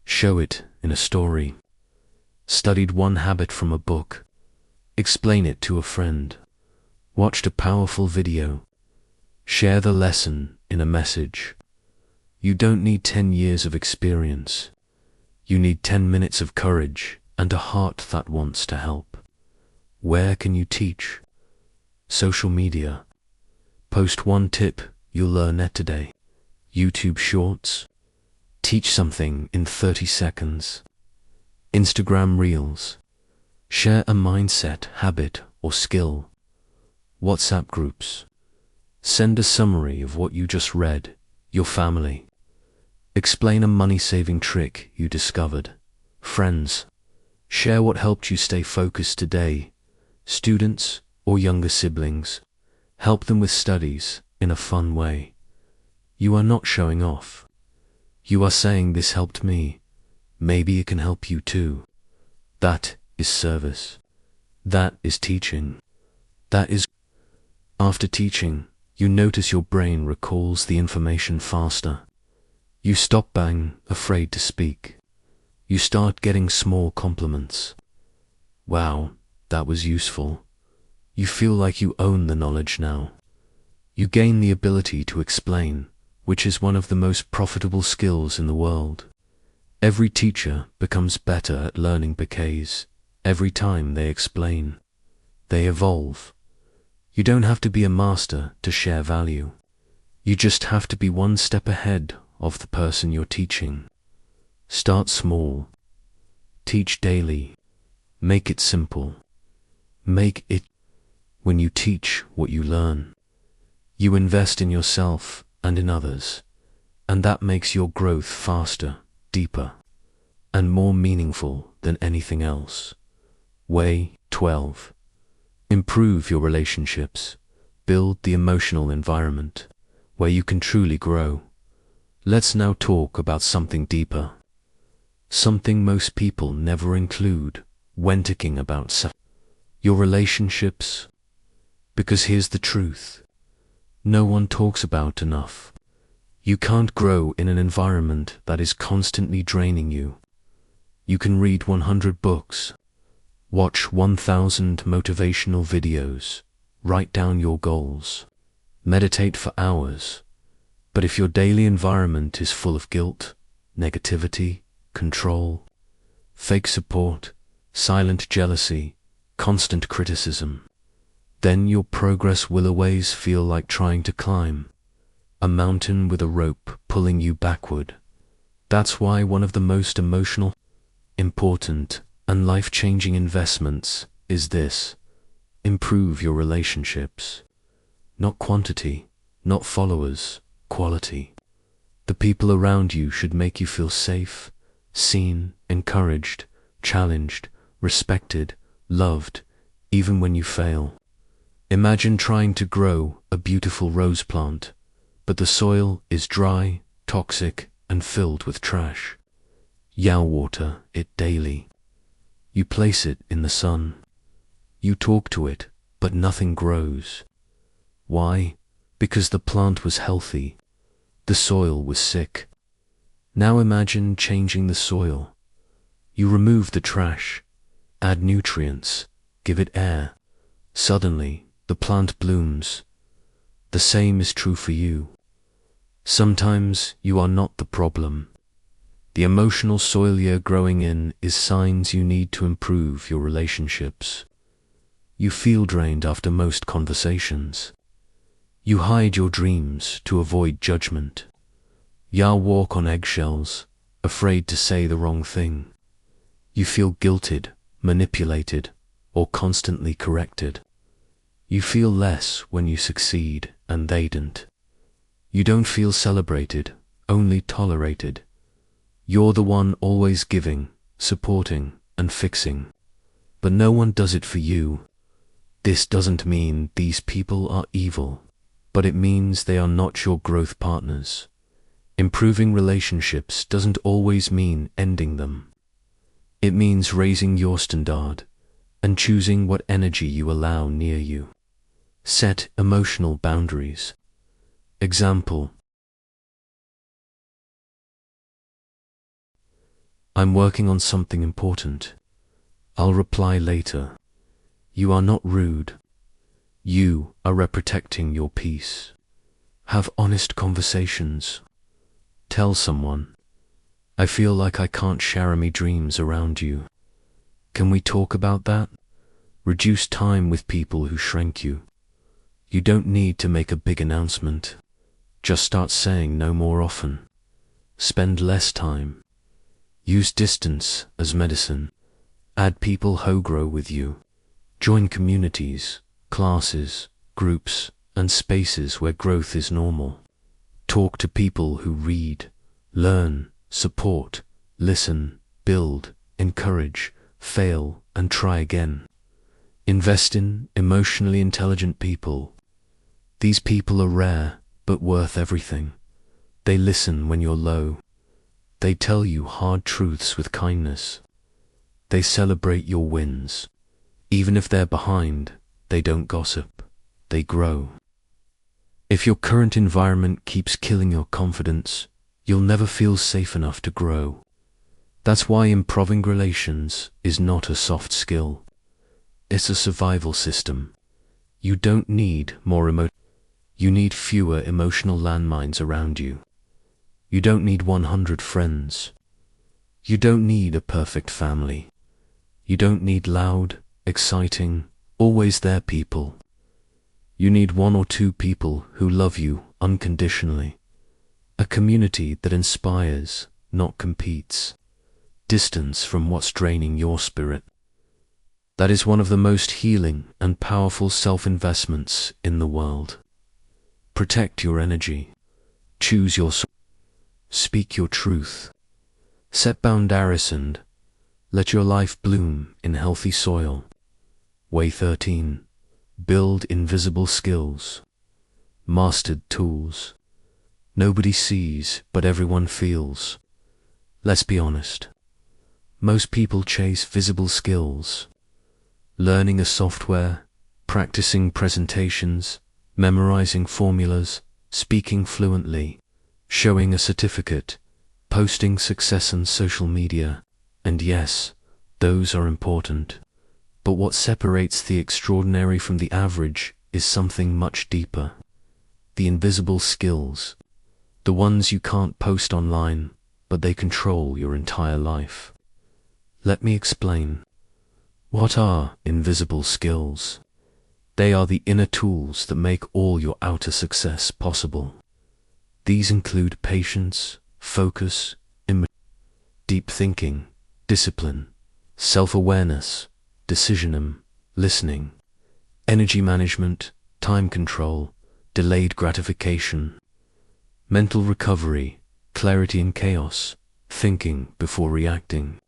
Show it in a story. Studied one habit from a book. Explain it to a friend. Watched a powerful video. Share the lesson in a message. You don't need 10 years of experience. You need 10 minutes of courage and a heart that wants to help. Where can you teach? Social media. Post one tip you'll learn it today. YouTube Shorts. Teach something in 30 seconds. Instagram Reels. Share a mindset, habit, or skill. WhatsApp groups. Send a summary of what you just read, your family. Explain a money-saving trick you discovered. Friends. Share what helped you stay focused today. Students or younger siblings. Help them with studies in a fun way. You are not showing off. You are saying this helped me. Maybe it can help you too. That is service. That is teaching. That is... After teaching, you notice your brain recalls the information faster. You stop being afraid to speak. You start getting small compliments. Wow, that was useful. You feel like you own the knowledge now. You gain the ability to explain, which is one of the most profitable skills in the world. Every teacher becomes better at learning because every time they explain, they evolve. You don't have to be a master to share value. You just have to be one step ahead of the person you're teaching. Start small. Teach daily. Make it simple. Make it. When you teach what you learn, you invest in yourself and in others, and that makes your growth faster, deeper, and more meaningful than anything else. Way 12. Improve your relationships. Build the emotional environment where you can truly grow. Let's now talk about something deeper. Something most people never include when talking about your relationships. Because here's the truth. No one talks about enough. You can't grow in an environment that is constantly draining you. You can read 100 books, watch 1,000 motivational videos, write down your goals, meditate for hours. But if your daily environment is full of guilt, negativity, control, fake support, silent jealousy, constant criticism, then your progress will always feel like trying to climb a mountain with a rope pulling you backward. That's why one of the most emotional, important, and life-changing investments is this. Improve your relationships. Not quantity, not followers, quality. The people around you should make you feel safe, seen, encouraged, challenged, respected, loved, even when you fail. Imagine trying to grow a beautiful rose plant, but the soil is dry, toxic, and filled with trash. You water it daily. You place it in the sun. You talk to it, but nothing grows. Why? Because the plant was healthy. The soil was sick. Now imagine changing the soil. You remove the trash, add nutrients, give it air. Suddenly, the plant blooms. The same is true for you. Sometimes you are not the problem. The emotional soil you're growing in is signs you need to improve your relationships. You feel drained after most conversations. You hide your dreams to avoid judgment. You walk on eggshells, afraid to say the wrong thing. You feel guilted, manipulated, or constantly corrected. You feel less when you succeed and they don't. You don't feel celebrated, only tolerated. You're the one always giving, supporting, and fixing. But no one does it for you. This doesn't mean these people are evil, but it means they are not your growth partners. Improving relationships doesn't always mean ending them. It means raising your standard and choosing what energy you allow near you. Set emotional boundaries. Example: I'm working on something important. I'll reply later. You are not rude. You are protecting your peace. Have honest conversations. Tell someone, I feel like I can't share my dreams around you. Can we talk about that? Reduce time with people who shrink you. You don't need to make a big announcement. Just start saying no more often. Spend less time. Use distance as medicine. Add people who grow with you. Join communities, classes, groups, and spaces where growth is normal. Talk to people who read, learn, support, listen, build, encourage, fail, and try again. Invest in emotionally intelligent people. These people are rare, but worth everything. They listen when you're low. They tell you hard truths with kindness. They celebrate your wins. Even if they're behind, they don't gossip. They grow. If your current environment keeps killing your confidence, you'll never feel safe enough to grow. That's why improving relations is not a soft skill. It's a survival system. You don't need you need fewer emotional landmines around you. You don't need 100 friends. You don't need a perfect family. You don't need loud, exciting, always there people. You need 1 or 2 people who love you unconditionally. A community that inspires, not competes. Distance from what's draining your spirit. That is one of the most healing and powerful self-investments in the world. Protect your energy. Choose your soul. Speak your truth. Set boundaries and let your life bloom in healthy soil. Way 13. Build invisible skills. Mastered tools. Nobody sees, but everyone feels. Let's be honest. Most people chase visible skills. Learning a software, practicing presentations, memorizing formulas, speaking fluently, showing a certificate, posting success on social media, and yes, those are important. But what separates the extraordinary from the average is something much deeper. The invisible skills. The ones you can't post online, but they control your entire life. Let me explain. What are invisible skills? They are the inner tools that make all your outer success possible. These include patience, focus, deep thinking, discipline, self-awareness, decision, listening, energy management, time control, delayed gratification, mental recovery, clarity in chaos, thinking before reacting,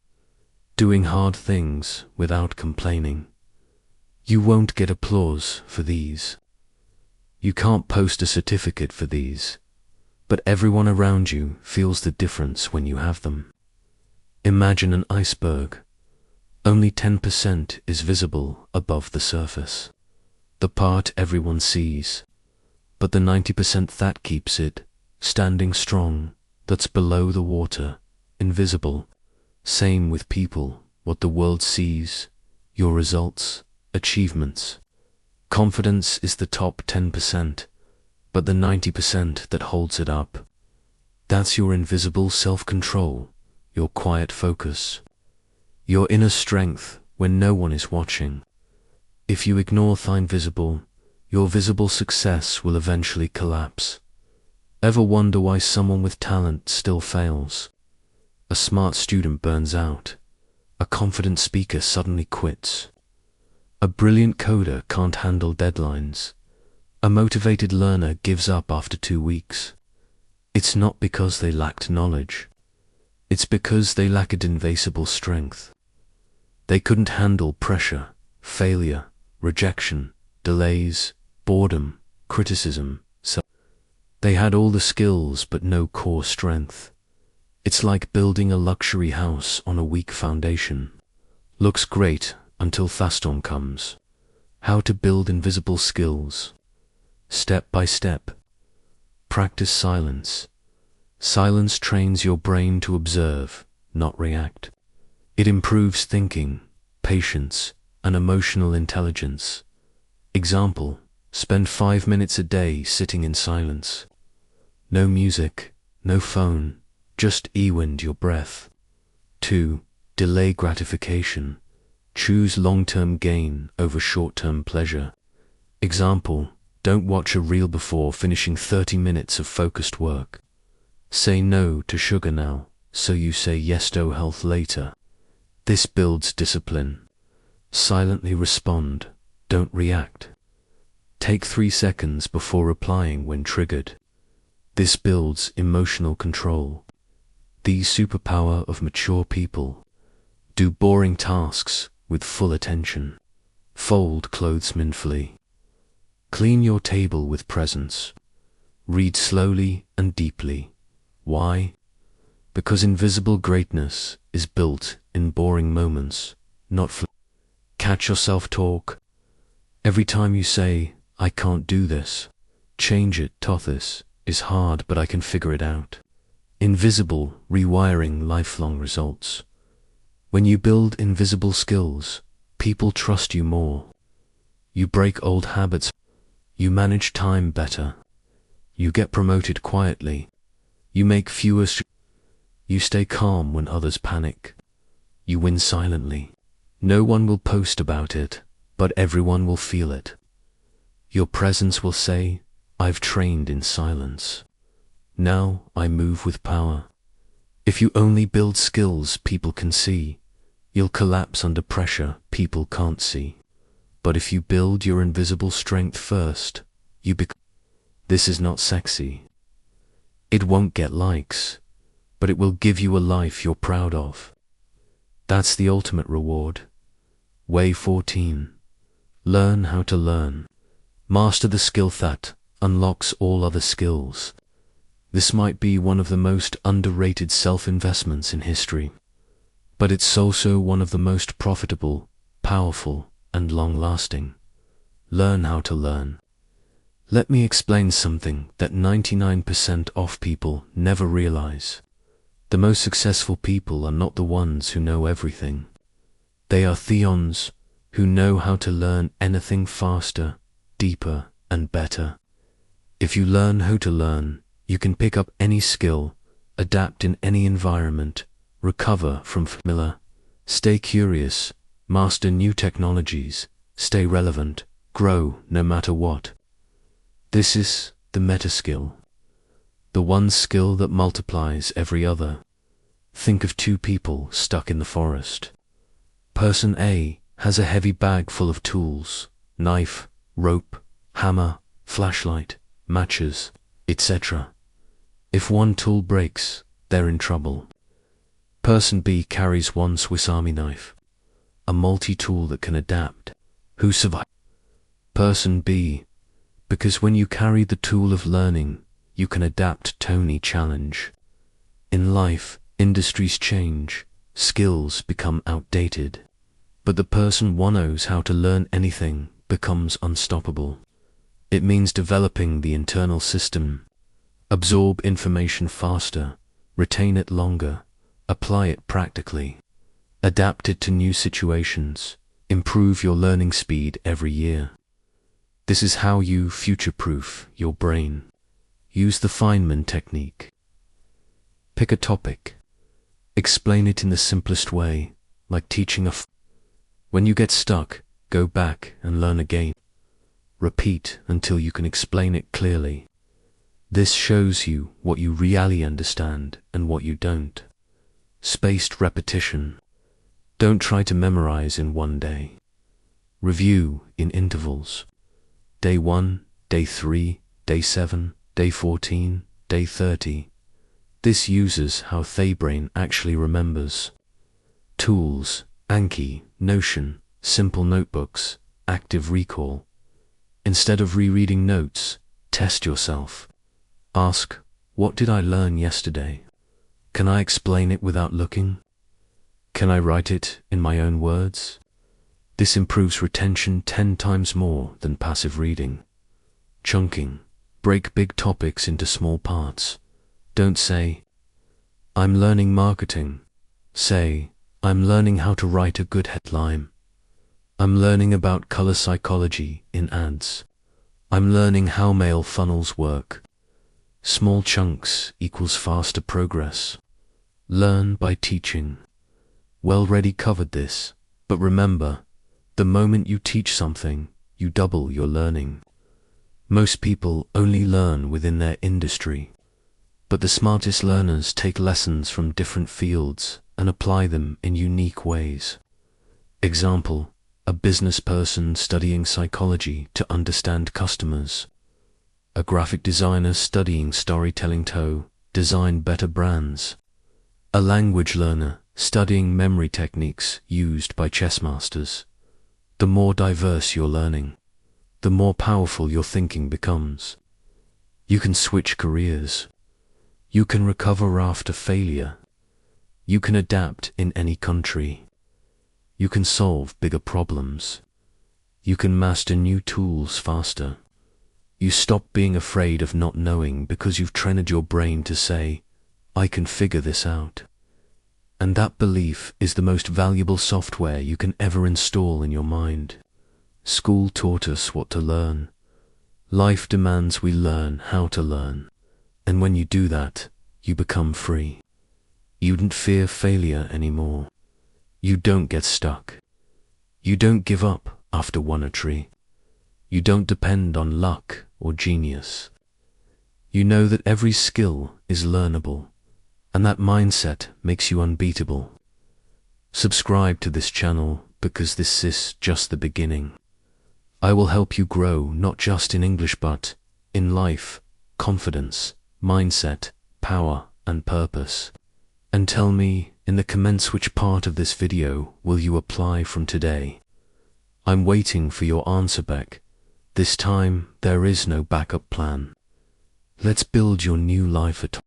doing hard things without complaining. You won't get applause for these. You can't post a certificate for these, but everyone around you feels the difference when you have them. Imagine an iceberg. Only 10% is visible above the surface. The part everyone sees. But the 90% that keeps it standing strong, that's below the water, invisible. Same with people, what the world sees, your results, achievements. Confidence is the top 10%, but the 90% that holds it up. That's your invisible self-control, your quiet focus, your inner strength when no one is watching. If you ignore the invisible, your visible success will eventually collapse. Ever wonder why someone with talent still fails? A smart student burns out. A confident speaker suddenly quits. A brilliant coder can't handle deadlines. A motivated learner gives up after 2 weeks. It's not because they lacked knowledge. It's because they lacked invisible strength. They couldn't handle pressure, failure, rejection, delays, boredom, criticism. So they had all the skills but no core strength. It's like building a luxury house on a weak foundation. Looks great until thunderstorm comes. How to build invisible skills. Step by step. Practice silence. Silence trains your brain to observe, not react. It improves thinking, patience, and emotional intelligence. Example: spend 5 minutes a day sitting in silence. No music, no phone, just wind your breath. 2. Delay gratification. Choose long-term gain over short-term pleasure. Example: don't watch a reel before finishing 30 minutes of focused work. Say no to sugar now, so you say yes to health later. This builds discipline. Silently respond, don't react. Take 3 seconds before replying when triggered. This builds emotional control. The superpower of mature people. Do boring tasks with full attention. Fold clothes mindfully. Clean your table with presence. Read slowly and deeply. Why? Because invisible greatness is built in boring moments, not Catch yourself talk. Every time you say, I can't do this, change it to this is hard but I can figure it out. Invisible rewiring lifelong results. When you build invisible skills, people trust you more. You break old habits. You manage time better. You get promoted quietly. You make fewer. You stay calm when others panic. You win silently. No one will post about it, but everyone will feel it. Your presence will say, I've trained in silence. Now I move with power. If you only build skills people can see, you'll collapse under pressure people can't see. But if you build your invisible strength first, you become. This is not sexy. It won't get likes, but it will give you a life you're proud of. That's the ultimate reward. Way 14. Learn how to learn. Master the skill that unlocks all other skills. This might be one of the most underrated self-investments in history, but it's also one of the most profitable, powerful, and long-lasting. Learn how to learn. Let me explain something that 99% of people never realize. The most successful people are not the ones who know everything. They are theons who know how to learn anything faster, deeper, and better. If you learn how to learn, you can pick up any skill, adapt in any environment, recover from familiar, stay curious, master new technologies, stay relevant, grow no matter what. This is the meta skill. The one skill that multiplies every other. Think of 2 people stuck in the forest. Person A has a heavy bag full of tools, knife, rope, hammer, flashlight, matches, etc. If one tool breaks, they're in trouble. Person B carries one Swiss Army knife, a multi-tool that can adapt. Who survives? Person B, because when you carry the tool of learning, you can adapt to any challenge. In life, industries change, skills become outdated, but the person one knows how to learn anything becomes unstoppable. It means developing the internal system, absorb information faster, retain it longer, apply it practically, adapt it to new situations, improve your learning speed every year. This is how you future-proof your brain. Use the Feynman technique. Pick a topic. Explain it in the simplest way, like teaching When you get stuck, go back and learn again. Repeat until you can explain it clearly. This shows you what you really understand and what you don't. Spaced repetition. Don't try to memorize in one day. Review in intervals. Day 1, Day 3, Day 7, Day 14, Day 30. This uses how the brain actually remembers. Tools, Anki, Notion, simple notebooks, active recall. Instead of rereading notes, test yourself. Ask, what did I learn yesterday? Can I explain it without looking? Can I write it in my own words? This improves retention 10 times more than passive reading. Chunking. Break big topics into small parts. Don't say, "I'm learning marketing." Say, "I'm learning how to write a good headline. I'm learning about color psychology in ads. I'm learning how mail funnels work." Small chunks equals faster progress. Learn by teaching. We already covered this, but remember, the moment you teach something, you double your learning. Most people only learn within their industry, but the smartest learners take lessons from different fields and apply them in unique ways. Example, a business person studying psychology to understand customers. A graphic designer studying storytelling to design better brands. A language learner studying memory techniques used by chess masters. The more diverse your learning, the more powerful your thinking becomes. You can switch careers. You can recover after failure. You can adapt in any country. You can solve bigger problems. You can master new tools faster. You stop being afraid of not knowing because you've trained your brain to say, "I can figure this out." And that belief is the most valuable software you can ever install in your mind. School taught us what to learn. Life demands we learn how to learn. And when you do that, you become free. You don't fear failure anymore. You don't get stuck. You don't give up after one tree. You don't depend on luck or genius. You know that every skill is learnable, and that mindset makes you unbeatable. Subscribe to this channel because this is just the beginning. I will help you grow not just in English but in life, confidence, mindset, power, and purpose. And tell me in the comments which part of this video will you apply from today. I'm waiting for your answer back. This time there is no backup plan. Let's build your new life at